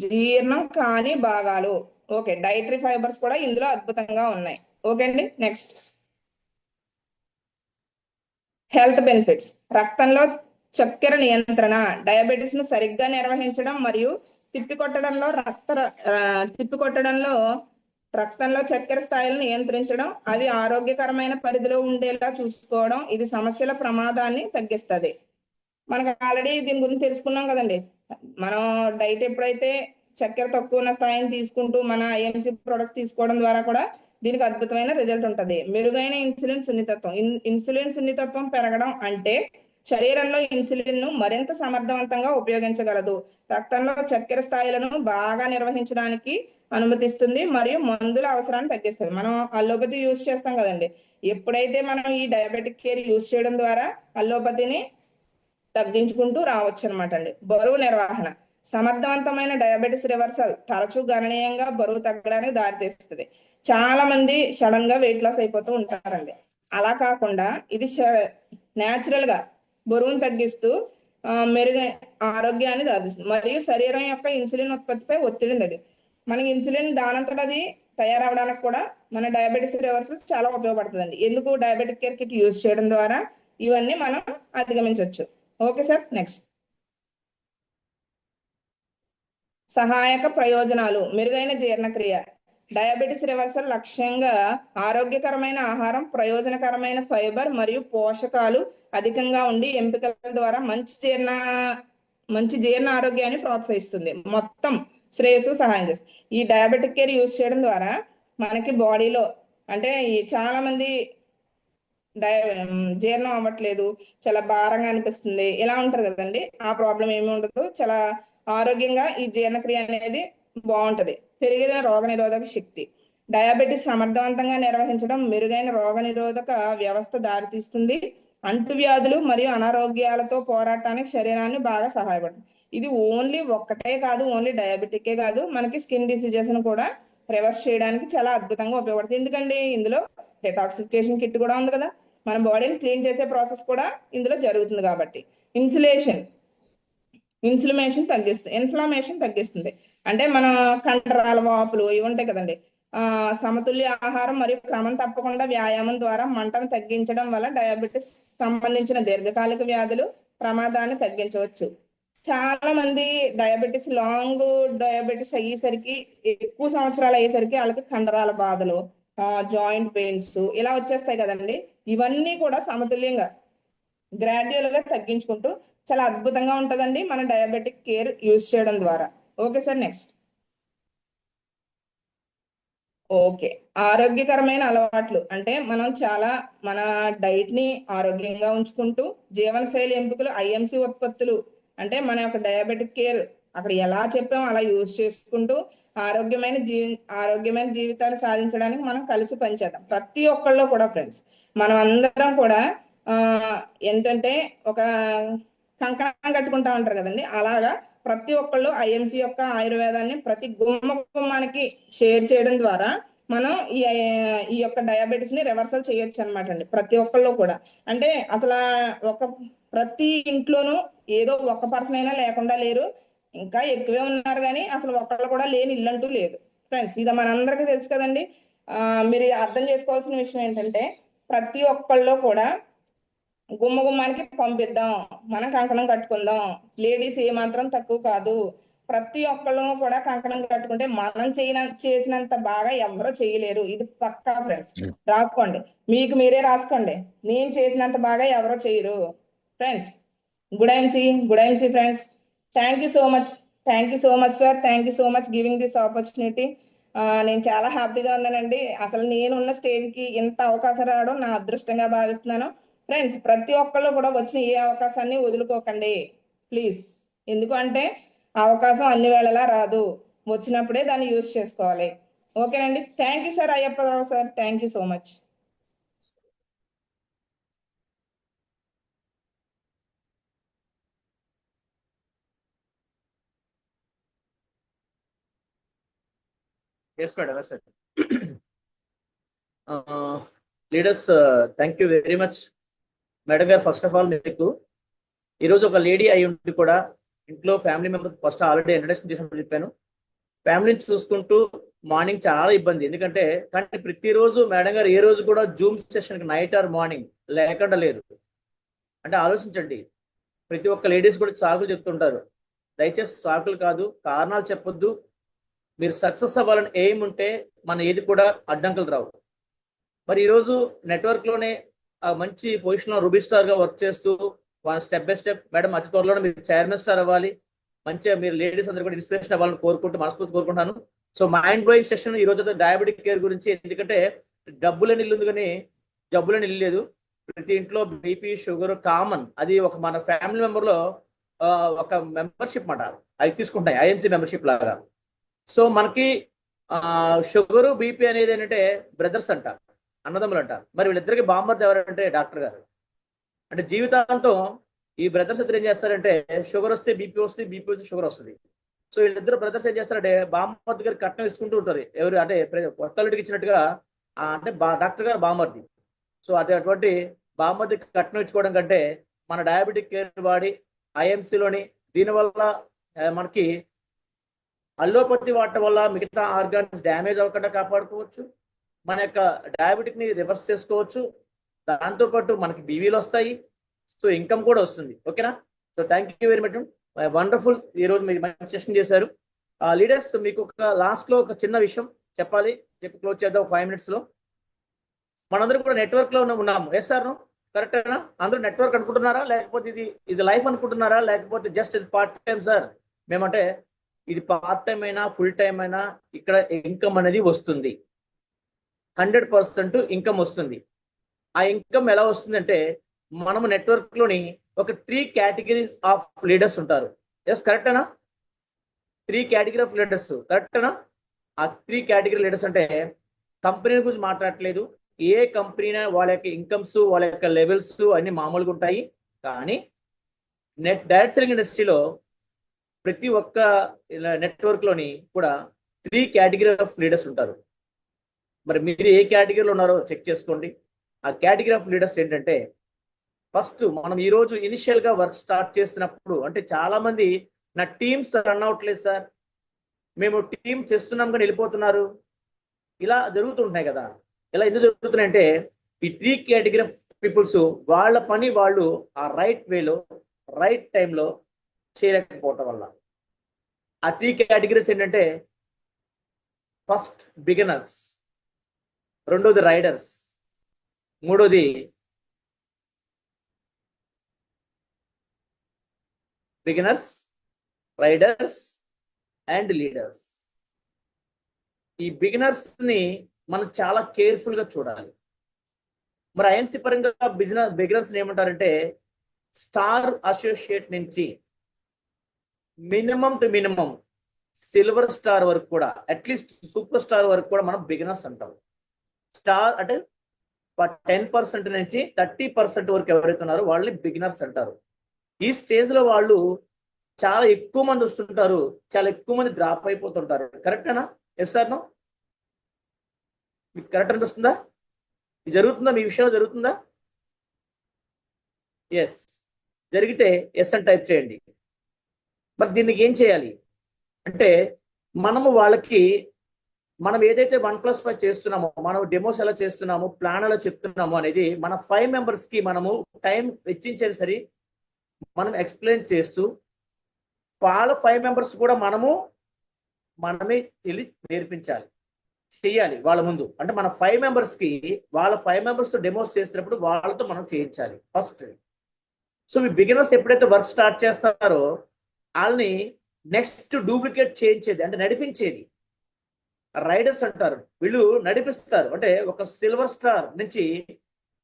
జీర్ణం కాని భాగాలు. ఓకే, డైటరీ ఫైబర్స్ కూడా ఇందులో అద్భుతంగా ఉన్నాయి. ఓకే అండి, నెక్స్ట్ హెల్త్ బెనిఫిట్స్. రక్తంలో చక్కెర నియంత్రణ డయాబెటిస్ ను సరిగ్గా నిర్వహించడం మరియు తిప్పికొట్టడంలో రక్తంలో చక్కెర స్థాయిలను నియంత్రించడం, అవి ఆరోగ్యకరమైన పరిధిలో ఉండేలా చూసుకోవడం, ఇది సమస్యల ప్రమాదాన్ని తగ్గిస్తుంది. మనకు ఆల్రెడీ దీని గురించి తెలుసుకున్నాం కదండి. మనం డైట్ ఎప్పుడైతే చక్కెర తక్కువ ఉన్న స్థాయిని తీసుకుంటూ మన ఐఎంసీ ప్రొడక్ట్స్ తీసుకోవడం ద్వారా కూడా దీనికి అద్భుతమైన రిజల్ట్ ఉంటుంది. మెరుగైన ఇన్సులిన్ సున్నితత్వం. ఇన్సులిన్ సున్నితత్వం పెరగడం అంటే శరీరంలో ఇన్సులిన్ ను మరింత సమర్థవంతంగా ఉపయోగించగలదు, రక్తంలో చక్కెర స్థాయిలను బాగా నిర్వహించడానికి అనుమతిస్తుంది మరియు మందుల అవసరాన్ని తగ్గిస్తుంది. మనం అల్లోపతి యూజ్ చేస్తాం కదండి. ఎప్పుడైతే మనం ఈ డయాబెటిక్ కేర్ యూజ్ చేయడం ద్వారా అల్లోపతిని తగ్గించుకుంటూ రావచ్చు అనమాట అండి. బరువు నిర్వహణ. సమర్థవంతమైన డయాబెటిస్ రివర్సల్ తరచూ గణనీయంగా బరువు తగ్గడానికి దారితీస్తుంది. చాలా మంది సడన్ గా వెయిట్ లాస్ అయిపోతూ ఉంటారండి. అలా కాకుండా ఇది న్యాచురల్ గా బరువును తగ్గిస్తూ మెరుగైన ఆరోగ్యాన్ని దారితీస్తుంది మరియు శరీరం యొక్క ఇన్సులిన్ ఉత్పత్తిపై ఒత్తిడిని తగ్గి మనకి ఇన్సులిన్ దానంతట అది తయారవడానికి కూడా మన డయాబెటిస్ రివర్సల్ చాలా ఉపయోగపడుతుందండి. ఎందుకు? డయాబెటిక్ కేర్ కిట్ యూజ్ చేయడం ద్వారా ఇవన్నీ మనం అధిగమించవచ్చు. Okay sir, next. సహాయక ప్రయోజనాలు. మెరుగైన జీర్ణక్రియ. డయాబెటిస్ రివర్సల్ లక్ష్యంగా ఆరోగ్యకరమైన ఆహారం, ప్రయోజనకరమైన ఫైబర్ మరియు పోషకాలు అధికంగా ఉండి ఎంపికల ద్వారా మంచి జీర్ణ ఆరోగ్యాన్ని ప్రోత్సహిస్తుంది. మొత్తం శ్రేయస్సు సహాయం చేస్తుంది. ఈ డయాబెటిక్ కేర్ యూజ్ చేయడం ద్వారా మనకి బాడీలో అంటే చాలా మంది జీర్ణం అవ్వట్లేదు, చాలా భారంగా అనిపిస్తుంది, ఇలా ఉంటారు కదండి. ఆ ప్రాబ్లం ఏమి ఉండదు. చాలా ఆరోగ్యంగా ఈ జీర్ణక్రియ అనేది బాగుంటది. పెరిగిన రోగనిరోధక శక్తి. డయాబెటిస్ సమర్థవంతంగా నిర్వహించడం మెరుగైన రోగనిరోధక వ్యవస్థ దారితీస్తుంది. అంటువ్యాధులు మరియు అనారోగ్యాలతో పోరాటానికి శరీరాన్ని బాగా సహాయపడుతుంది. ఇది ఓన్లీ ఒక్కటే కాదు, ఓన్లీ డయాబెటికే కాదు, మనకి స్కిన్ డిసీజెస్ ను కూడా రివర్స్ చేయడానికి చాలా అద్భుతంగా ఉపయోగపడుతుంది. ఎందుకంటే ఇందులో డెటాక్సిఫికేషన్ కిట్ కూడా ఉంది కదా, మన బాడీని క్లీన్ చేసే ప్రాసెస్ కూడా ఇందులో జరుగుతుంది. కాబట్టి ఇన్ఫ్లమేషన్ తగ్గిస్తుంది. అంటే మన కండరాల వాపులు ఇవి ఉంటాయి కదండి. సమతుల్య ఆహారం మరియు క్రమం తప్పకుండా వ్యాయామం ద్వారా మంటను తగ్గించడం వల్ల డయాబెటిస్ సంబంధించిన దీర్ఘకాలిక వ్యాధులు ప్రమాదాన్ని తగ్గించవచ్చు. చాలా మంది లాంగ్ డయాబెటిస్ అయ్యేసరికి, ఎక్కువ సంవత్సరాలు అయ్యేసరికి వాళ్ళకి కండరాల బాధలు, జాయింట్ పెయిన్స్ ఇలా వచ్చేస్తాయి కదండి. ఇవన్నీ కూడా సమతుల్యంగా గ్రాడ్యువల్ గా తగ్గించుకుంటూ చాలా అద్భుతంగా ఉంటదండి మన డయాబెటిక్ కేర్ యూజ్ చేయడం ద్వారా. Okay sir, next. ఓకే, ఆరోగ్యకరమైన అలవాట్లు అంటే మనం చాలా మన డైట్ ని ఆరోగ్యంగా ఉంచుకుంటూ జీవనశైలి ఎంపికలు, ఐఎంసి ఉత్పత్తులు అంటే మన యొక్క డయాబెటిక్ కేర్ అక్కడ ఎలా చెప్పామో అలా యూజ్ చేసుకుంటూ ఆరోగ్యమైన జీవితాలు సాధించడానికి మనం కలిసి పనిచేద్దాం. ప్రతి ఒక్కళ్ళు కూడా ఫ్రెండ్స్, మనం అందరం కూడా ఏంటంటే ఒక కంకణం కట్టుకుంటా ఉంటారు కదండి, అలాగా ప్రతి ఒక్కళ్ళు ఐఎంసి యొక్క ఆయుర్వేదాన్ని ప్రతి గుమ్మానికి షేర్ చేయడం ద్వారా మనం ఈ యొక్క డయాబెటిస్ ని రివర్సల్ చేయొచ్చు అనమాట అండి. ప్రతి ఒక్కళ్ళు కూడా అంటే అసలు ప్రతి ఇంట్లోనూ ఏదో ఒక పర్సన్ అయినా లేకుండా లేరు, ఇంకా ఎక్కువే ఉన్నారు, కానీ అసలు ఒక్కళ్ళు కూడా లేని ఇల్లు అంటూ లేదు ఫ్రెండ్స్. ఇది మనందరికీ తెలుసు కదండి. మీరు అర్థం చేసుకోవాల్సిన విషయం ఏంటంటే ప్రతి ఒక్కళ్ళు కూడా గుమ్మానికి పంపిద్దాం, మనం కంకణం కట్టుకుందాం. లేడీస్ ఏ మాత్రం తక్కువ కాదు. ప్రతి ఒక్కళ్ళు కూడా కంకణం కట్టుకుంటే మనం చేసినంత బాగా ఎవరో చేయలేరు. ఇది పక్కా ఫ్రెండ్స్, రాసుకోండి, మీకు మీరే రాసుకోండి. నేను చేసినంత బాగా ఎవరో చేయరు friends. Good IMC friends. Thank you so much sir, thank you so much giving this opportunity. నేను చాలా హ్యాపీగా ఉన్నానండి. అసలు నేనున్న స్టేజ్ కి ఇంత అవకాశం రావడం నా అదృష్టంగా భావిస్తున్నాను ఫ్రెండ్స్. ప్రతి ఒక్కళ్ళు కూడా వచ్చిన ఏ అవకాశాన్ని వదులుకోకండి ప్లీజ్. ఎందుకంటే అవకాశం అన్ని వేళలా రాదు, వచ్చినప్పుడే దాన్ని యూజ్ చేసుకోవాలి. ఓకేనండి, thank you sir Ayyapparao sir, thank you so much. Yes, madam. Yes, sir. Leaders, thank you very much. Madam గారు, ఫస్ట్ ఆఫ్ ఆల్ మీకు ఈరోజు ఒక లేడీ అయి ఉండి కూడా ఇంట్లో family members first already introduction చేసినప్పుడు చెప్పాను, ఫ్యామిలీని చూసుకుంటూ మార్నింగ్ చాలా ఇబ్బంది. ఎందుకంటే కానీ ప్రతిరోజు మేడం గారు ఏ రోజు కూడా Zoom session night are morning లేకుండా లేరు. అంటే ఆలోచించండి, ప్రతి ఒక్క లేడీస్ కూడా సాగు చెప్తుంటారు, దయచేసి సాకులు కాదు, కారణాలు చెప్పొద్దు. మీరు సక్సెస్ అవ్వాలని ఎయిమ్ ఉంటే మన ఏది కూడా అడ్డంకులు రావు. మరి ఈరోజు నెట్వర్క్ లోనే మంచి పొజిషన్ లో రూబీ స్టార్ గా వర్క్ చేస్తూ స్టెప్ బై స్టెప్ మేడం అతి త్వరలోనే మీరు చైర్మన్ స్టార్ అవ్వాలి, మంచిగా మీరు లేడీస్ అందరూ కూడా ఇన్స్పిరేషన్ అవ్వాలని కోరుకుంటూ మనస్ఫూర్తి కోరుకుంటున్నాను. సో మైండ్ బ్లోయింగ్ సెషన్ ఈ రోజు డయాబెటిక్ కేర్ గురించి. ఎందుకంటే డబ్బులని ఇల్లు ఉంది కానీ జబ్బులని ఇల్లు లేదు. ప్రతి ఇంట్లో బీపీ షుగర్ కామన్. అది ఒక మన ఫ్యామిలీ మెంబర్ లో ఒక మెంబర్షిప్ మాట, అవి తీసుకుంటాయి ఐఎంసీ మెంబర్షిప్ లాగా. సో మనకి షుగర్ బీపీ అనేది ఏంటంటే బ్రదర్స్ అంటారు, అన్నదమ్ములు అంటారు. మరి వీళ్ళిద్దరికి బామ్మర్ది ఎవరంటే డాక్టర్ గారు. అంటే జీవితాంతం ఈ బ్రదర్స్ ఇద్దరు ఏం చేస్తారంటే షుగర్ వస్తే బీపీ వస్తుంది, బీపీ వస్తే షుగర్ వస్తుంది. సో వీళ్ళిద్దరు బ్రదర్స్ ఏం చేస్తారంటే బామ్మర్ది గారు కట్నం ఇసుకుంటూ ఉంటారు. ఎవరు అంటే కొత్తలుడికి ఇచ్చినట్టుగా అంటే డాక్టర్ గారు బామ్మర్ది. సో అటువంటి బామ్మర్ది కట్నం ఇచ్చుకోవడం కంటే మన డయాబెటిక్ కేర్ వాడి ఐఎంసీలోని దీనివల్ల మనకి అల్లోపతి వాడటం వల్ల మిగతా ఆర్గాన్స్ డ్యామేజ్ అవ్వకుండా కాపాడుకోవచ్చు, మన యొక్క డయాబెటిక్ ని రివర్స్ చేసుకోవచ్చు. దాంతోపాటు మనకి బీవీలు వస్తాయి, సో ఇన్కమ్ కూడా వస్తుంది. ఓకేనా? So thank you very much, wonderful. ఈ రోజు మీరు మంచి సెషన్ చేశారు. లీడర్స్, మీకు ఒక లాస్ట్ లో ఒక చిన్న విషయం చెప్పాలి, చెప్పి క్లోజ్ చేద్దాం 5 minutes లో. మనందరూ కూడా నెట్వర్క్ లో ఉన్నాము. ఎస్ సార్, కరెక్టేనా? అందరూ నెట్వర్క్ అనుకుంటున్నారా, లేకపోతే ఇది లైఫ్ అనుకుంటున్నారా, లేకపోతే జస్ట్ ఇది పార్ట్ టైం? సార్ మేమంటే ఇది పార్ట్ టైం అయినా ఫుల్ టైం అయినా ఇక్కడ ఇన్కమ్ అనేది వస్తుంది, 100% ఇన్కమ్ వస్తుంది. ఆ ఇన్కమ్ ఎలా వస్తుందంటే మనము నెట్వర్క్ లోని ఒక 3 categories ఆఫ్ లీడర్స్ ఉంటారు. ఎస్ కరెక్టేనా? 3 category ఆఫ్ లీడర్స్, కరెక్టేనా? ఆ 3 category లీడర్స్ అంటే కంపెనీ గురించి మాట్లాడట్లేదు. ఏ కంపెనీ వాళ్ళ యొక్క ఇన్కమ్స్, వాళ్ళ యొక్క లెవెల్స్ అన్ని మామూలుగా ఉంటాయి. కానీ డైరెక్ట్ సెల్లింగ్ ఇండస్ట్రీలో ప్రతి ఒక్క నెట్వర్క్ లోని కూడా 3 category ఆఫ్ లీడర్స్ ఉంటారు. మరి మీరు ఏ కేటగిరీలో ఉన్నారో చెక్ చేసుకోండి. ఆ కేటగిరీ ఆఫ్ లీడర్స్ ఏంటంటే, ఫస్ట్ మనం ఈ రోజు ఇనిషియల్ గా వర్క్ స్టార్ట్ చేస్తున్నప్పుడు అంటే చాలా మంది నా టీమ్స్ రన్ అవట్లేదు సార్, మేము టీం తెస్తున్నాం కానీ వెళ్ళిపోతున్నారు, ఇలా జరుగుతుంటున్నాయి కదా. ఇలా ఎందుకు జరుగుతున్నాయంటే ఈ 3 category ఆఫ్ పీపుల్స్ వాళ్ళ పని వాళ్ళు ఆ రైట్ వేలో రైట్ టైంలో చేయలేకపోవటం వల్ల. ఆ 3 categories ఏంటంటే, ఫస్ట్ బిగినర్స్, రెండోది రైడర్స్, మూడోది బిగినర్స్, రైడర్స్ అండ్ లీడర్స్. ఈ బిగినర్స్ ని మనం చాలా కేర్ఫుల్ గా చూడాలి. మరి ఐఎన్సీ పరంగా బిగినర్స్ ఏమంటారంటే స్టార్ అసోసియేట్ నుంచి minimum to minimum silver star వరకు కూడా, అట్లీస్ట్ సూపర్ స్టార్ వరకు కూడా మనం బిగినర్స్ అంటాం. స్టార్ అంటే 10% నుంచి 30% వరకు ఎవరైతే ఉన్నారో వాళ్ళని బిగినర్స్ అంటారు. ఈ స్టేజ్ లో వాళ్ళు చాలా ఎక్కువ మంది వస్తుంటారు, చాలా ఎక్కువ మంది డ్రాప్ అయిపోతుంటారు. కరెక్టేనా? Yes sir no? మీకు కరెక్ట్ అనిపిస్తుందా? ఇది జరుగుతుందా? మీ విషయంలో జరుగుతుందా? ఎస్, జరిగితే ఎస్ అని టైప్ చేయండి. మరి దీనికి ఏం చేయాలి అంటే, మనము వాళ్ళకి మనం ఏదైతే 1+5 చేస్తున్నామో, మనం డెమోస్ ఎలా చేస్తున్నామో, ప్లాన్ ఎలా చెప్తున్నామో అనేది మన 5 members కి మనము టైం వెచ్చించేది సరి మనం ఎక్స్ప్లెయిన్ చేస్తూ, వాళ్ళ 5 members కూడా మనమే నేర్పించాలి, చెయ్యాలి వాళ్ళ ముందు. అంటే మన 5 members కి వాళ్ళ 5 members తో డెమోస్ చేసినప్పుడు వాళ్ళతో మనం చేయించాలి ఫస్ట్. సో మీ బిగినర్స్ ఎప్పుడైతే వర్క్ స్టార్ట్ చేస్తారో వాళ్ళని నెక్స్ట్ డూప్లికేట్ చేయించేది అంటే నడిపించేది రైడర్స్ అంటారు. వీళ్ళు నడిపిస్తారు. అంటే ఒక సిల్వర్ స్టార్ నుంచి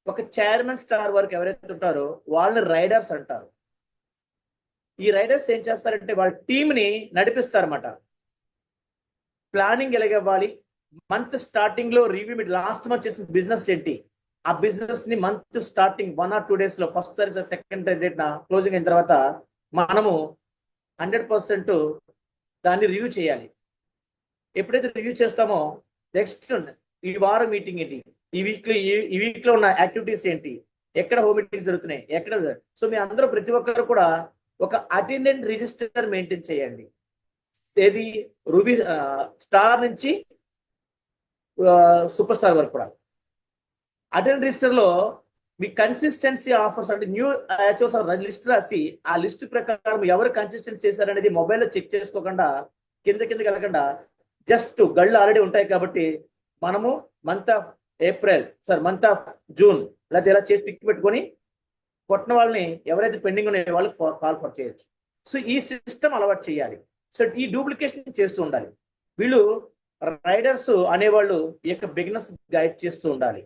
ఒక చైర్మన్ స్టార్ వరకు ఎవరైతే ఉంటారో వాళ్ళని రైడర్స్ అంటారు. ఈ రైడర్స్ ఏం చేస్తారంటే వాళ్ళ టీమ్ ని నడిపిస్తారన్నమాట. ప్లానింగ్ ఎలాగవ్వాలి, మంత్ స్టార్టింగ్ లో రివ్యూ, మీరు లాస్ట్ మంత్ చేసిన బిజినెస్ ఏంటి, ఆ బిజినెస్ ని మంత్ స్టార్టింగ్ 1 or 2 days లో ఫస్ట్ సారి సెకండ్ డేట్ నా క్లోజింగ్ అయిన తర్వాత మనము 100% దాన్ని రివ్యూ చేయాలి. ఎప్పుడైతే రివ్యూ చేస్తామో నెక్స్ట్ ఈ వారం మీటింగ్ ఏంటి, ఈ వీక్ లో ఉన్న యాక్టివిటీస్ ఏంటి, ఎక్కడ హోమ్ మీటింగ్స్ జరుగుతున్నాయి, ఎక్కడ. సో మీ అందరూ ప్రతి ఒక్కరు కూడా ఒక అటెండెంట్ రిజిస్టర్ మెయింటైన్ చేయండి. ఏది రూబీ స్టార్ నుంచి సూపర్ స్టార్ వరకు కూడా అటెండెంట్ రిజిస్టర్ లో మీ కన్సిస్టెన్సీ ఆఫర్స్ అంటే న్యూ హెచ్ఓస్ లిస్ట్ రాసి ఆ లిస్ట్ ప్రకారం ఎవరు కన్సిస్టెన్సీ చేశారనేది మొబైల్లో చెక్ చేసుకోకుండా కిందకి వెళ్ళకుండా జస్ట్ గళ్ళు ఆల్రెడీ ఉంటాయి కాబట్టి మనము month of April month of June లేదా ఇలా చేసి పిక్ పెట్టుకొని కొట్టిన వాళ్ళని ఎవరైతే పెండింగ్ ఉన్నాయో వాళ్ళకి కాల్ ఫర్ చేయొచ్చు. సో ఈ సిస్టమ్ అలవాటు చేయాలి. సో ఈ డూప్లికేషన్ చేస్తూ ఉండాలి. వీళ్ళు రైడర్స్ అనేవాళ్ళు ఈ యొక్క బిగినర్స్ గైడ్ చేస్తూ ఉండాలి.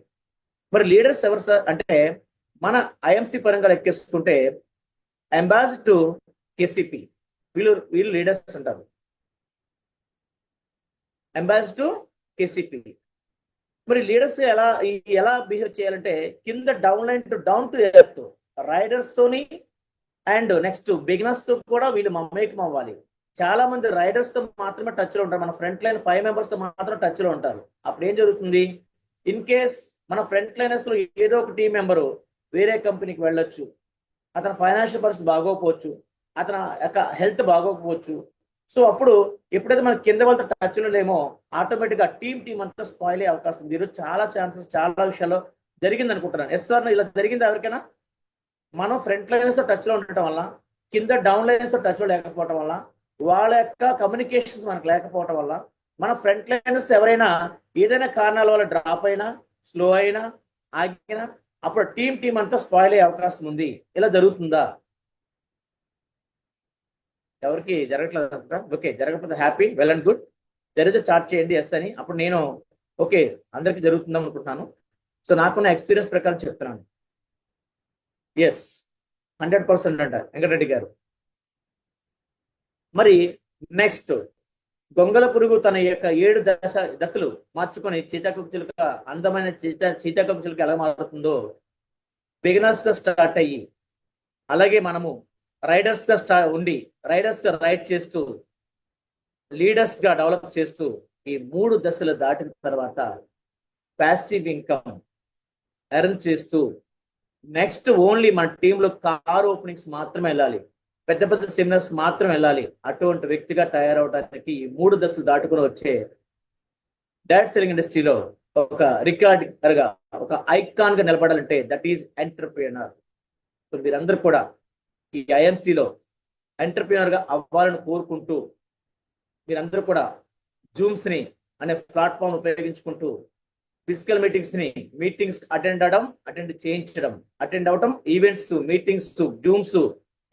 మరి లీడర్స్ ఎవరు సార్ అంటే మన ఐఎంసి పరంగా లెక్కేసుకుంటే అంబాసిడర్ టు కేసిపి వీళ్ళు లీడర్స్ అంటారు. Ambassador to KCP. మరి లీడర్స్ ఎలా బిహేవ్ చేయాలంటే కింద డౌన్ టు ఎర్త్ రైడర్స్ తోని అండ్ నెక్స్ట్ బిగినర్స్ తో కూడా వీళ్ళు మమేకం అవ్వాలి. చాలా మంది రైడర్స్ తో మాత్రమే టచ్ లో ఉంటారు. మన ఫ్రంట్ లైన్ 5 మెంబర్స్ తో మాత్రం టచ్ లో ఉంటారు. అప్పుడు ఏం జరుగుతుంది, ఇన్ కేస్ మన ఫ్రంట్ లైనర్స్ లో ఏదో ఒక టీం మెంబరు వేరే కంపెనీకి వెళ్ళొచ్చు, అతని ఫైనాన్షియల్ పరిస్థితి బాగోకపోవచ్చు, అతని యొక్క హెల్త్ బాగోకపోవచ్చు. సో అప్పుడు ఎప్పుడైతే మన కింద వాళ్ళతో టచ్ లో లేమో ఆటోమేటిక్ గా టీం అంతా స్పాయిల్ అయ్యే అవకాశం ఉంది. ఈరోజు చాలా ఛాన్సెస్ చాలా విషయాల్లో జరిగింది అనుకుంటున్నాను. సార్ ఇలా జరిగింది ఎవరికైనా? మనం ఫ్రంట్ లైనర్స్ తో టచ్ లో ఉండటం వల్ల, కింద డౌన్ లైనర్స్ తో టచ్ లో లేకపోవడం వల్ల, వాళ్ళ యొక్క కమ్యూనికేషన్స్ మనకు లేకపోవడం వల్ల మన ఫ్రంట్ లైనర్స్ ఎవరైనా ఏదైనా కారణాల వల్ల డ్రాప్ అయినా, స్లో అయినా, ఆగినా అప్పుడు టీం అంతా స్పాయిల్ అయ్యే అవకాశం ఉంది. ఇలా జరుగుతుందా? ఎవరికి జరగట్లేదు అనుకుంటా. ఓకే, జరగకపోతే హ్యాపీ, వెల్ అండ్ గుడ్. జరిగితే చార్ట్ చేయండి ఎస్ అని. అప్పుడు నేను ఓకే అందరికి జరుగుతుందాం అనుకుంటున్నాను. సో నాకున్న ఎక్స్పీరియన్స్ ప్రకారం చెప్తున్నాను. ఎస్ 100% అంట వెంకటరెడ్డి గారు. మరి నెక్స్ట్ గొంగల పురుగు తన యొక్క 7 దశలు మార్చుకొని చీతాకొక చిలుక అందమైన చీతాకొక చిలుక ఎలా మారుతుందో బిగినర్స్ గా స్టార్ట్ అయ్యి అలాగే మనము రైడర్స్ గా రైడర్స్ గా రైడ్ చేస్తూ లీడర్స్ గా డెవలప్ చేస్తూ ఈ 3 దశలు దాటిన తర్వాత ప్యాసివ్ ఇన్కమ్ ఎర్న్ చేస్తూ నెక్స్ట్ ఓన్లీ మన టీంలో కార్ ఓపెనింగ్స్ మాత్రమే వెళ్ళాలి, పెద్ద పెద్ద సెమినార్స్ మాత్రం వెళ్ళాలి. అటువంటి వ్యక్తిగా తయారవడానికి ఈ 3 దశలు దాటుకుని వచ్చే డైరెక్ట్ సెల్లింగ్ ఇండస్ట్రీలో ఒక రికార్డర్ గా ఒక ఐకాన్ గా నిలబడాలంటే దట్ ఈజ్ ఎంటర్ప్రెన్యూర్. సో మీరందరూ కూడా ఈ ఐఎంసీలో ఎంటర్ప్రెన్యూర్ గా అవ్వాలని కోరుకుంటూ మీరందరూ కూడా జూమ్స్ ని అనే ప్లాట్ఫామ్ ఉపయోగించుకుంటూ ఫిజికల్ మీటింగ్స్ అటెండ్ అవడం, ఈవెంట్స్, మీటింగ్స్, జూమ్స్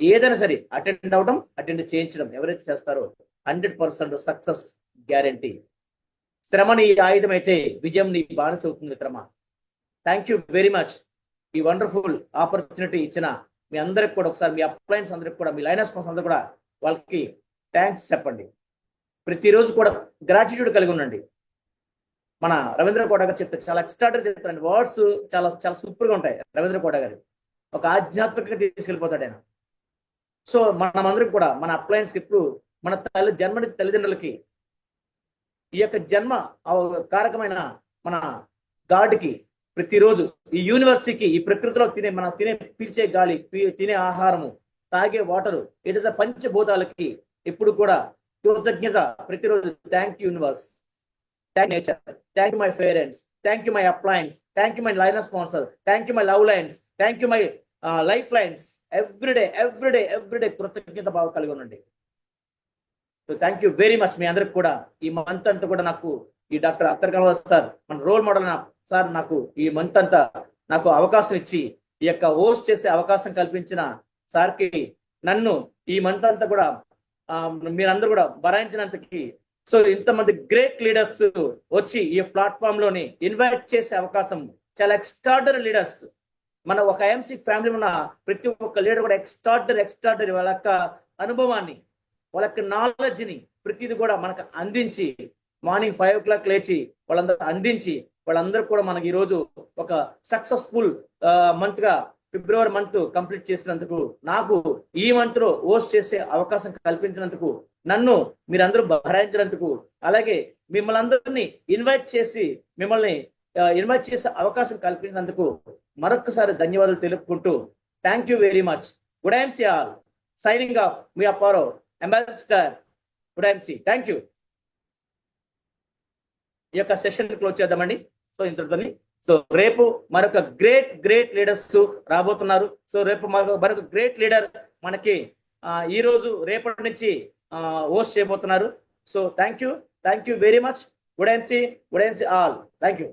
ఏదైనా సరే అటెండ్ చేయించడం ఎవరైతే చేస్తారో 100% సక్సెస్ గ్యారంటీ. శ్రమ నీ ఆయుధం అయితే విజయం నీ బానిస అవుతుంది మిత్రమా. Thank you very much. ఈ వండర్ఫుల్ ఆపర్చునిటీ ఇచ్చిన మీ అందరికి కూడా ఒకసారి మీ అప్లయన్స్ అందరికి కూడా మీ లైనర్స్ అందరూ కూడా వాళ్ళకి థ్యాంక్స్ చెప్పండి. ప్రతిరోజు కూడా గ్రాటిట్యూడ్ కలిగి ఉండండి. మన రవీంద్ర కోట గారు చెప్తే చాలా ఎక్స్ట్రాడనరీ చెప్తారండి. వర్డ్స్ చాలా చాలా సూపర్ గా ఉంటాయి. రవీంద్ర కోట గారు ఒక ఆధ్యాత్మికంగా తీసుకెళ్ళిపోతాడు ఆయన. సో మనమందరికి కూడా మన అప్లయన్స్ ఇప్పుడు మన జన్మని తల్లిదండ్రులకి ఈ యొక్క జన్మ కారకమైన మన గాడ్కి ప్రతిరోజు ఈ యూనివర్సిటీకి ఈ ప్రకృతిలో పీల్చే గాలి, తినే ఆహారము, తాగే వాటరు, ఏదైతే పంచభూతాలకి ఎప్పుడు కూడా కృతజ్ఞత ప్రతిరోజు. Thank you universe, thank nature, thank you my parents, thank you my appliance, thank you my liner sponsor, thank you my love lines, thank you my life lines. Everyday కృతజ్ఞత భావం కలిగి ఉండండి. So thank you very much. మీ అందరికి కూడా ఈ month అంతా కూడా నాకు ఈ డాక్టర్ అత్తర్ కన్వర్ సార్ మన రోల్ మోడల్ సార్ నాకు ఈ మంత్ అంతా నాకు అవకాశం ఇచ్చి ఈ యొక్క హోస్ట్ చేసే అవకాశం కల్పించిన సార్కి నన్ను ఈ మంత్ అంతా కూడా మీరందరూ కూడా భరాయించినంతకి, సో ఇంతమంది గ్రేట్ లీడర్స్ వచ్చి ఈ ప్లాట్ఫామ్ లోని ఇన్వైట్ చేసే అవకాశం, చాలా ఎక్స్ట్రాడనరీ లీడర్స్ మన ఒక ఐఎంసీ ఫ్యామిలీ ఉన్న ప్రతి ఒక్క లీడర్ కూడా ఎక్స్ట్రాడనరీ వాళ్ళ యొక్క అనుభవాన్ని, వాళ్ళ యొక్క నాలెడ్జ్ ని ప్రతిది కూడా మనకు అందించి మార్నింగ్ 5 o'clock లేచి వాళ్ళందరూ అందించి వాళ్ళందరూ కూడా మనకి ఈరోజు ఒక సక్సెస్ఫుల్ మంత్ గా ఫిబ్రవరి మంత్ కంప్లీట్ చేసినందుకు, నాకు ఈ మంత్ లో హోస్ట్ చేసే అవకాశం కల్పించినందుకు, నన్ను మీరందరూ భరాయించినందుకు, అలాగే మిమ్మల్ని అందరినీ ఇన్వైట్ చేసే అవకాశం కల్పించినందుకు మరొకసారి ధన్యవాదాలు తెలుపుకుంటూ thank you very much. Good IMC all. Signing off me అప్పారో ambassador good IMC. Thank you. ఈ యొక్క సెషన్ క్లోజ్ చేద్దామండి. సో ఇంతటితోని సో రేపు మరొక గ్రేట్ లీడర్స్ రాబోతున్నారు. సో రేపు మరొక గ్రేట్ లీడర్ మనకి ఈ రోజు రేపటి నుంచి హోస్ట్ చేయబోతున్నారు. So thank you very much. Good and see all. Thank you.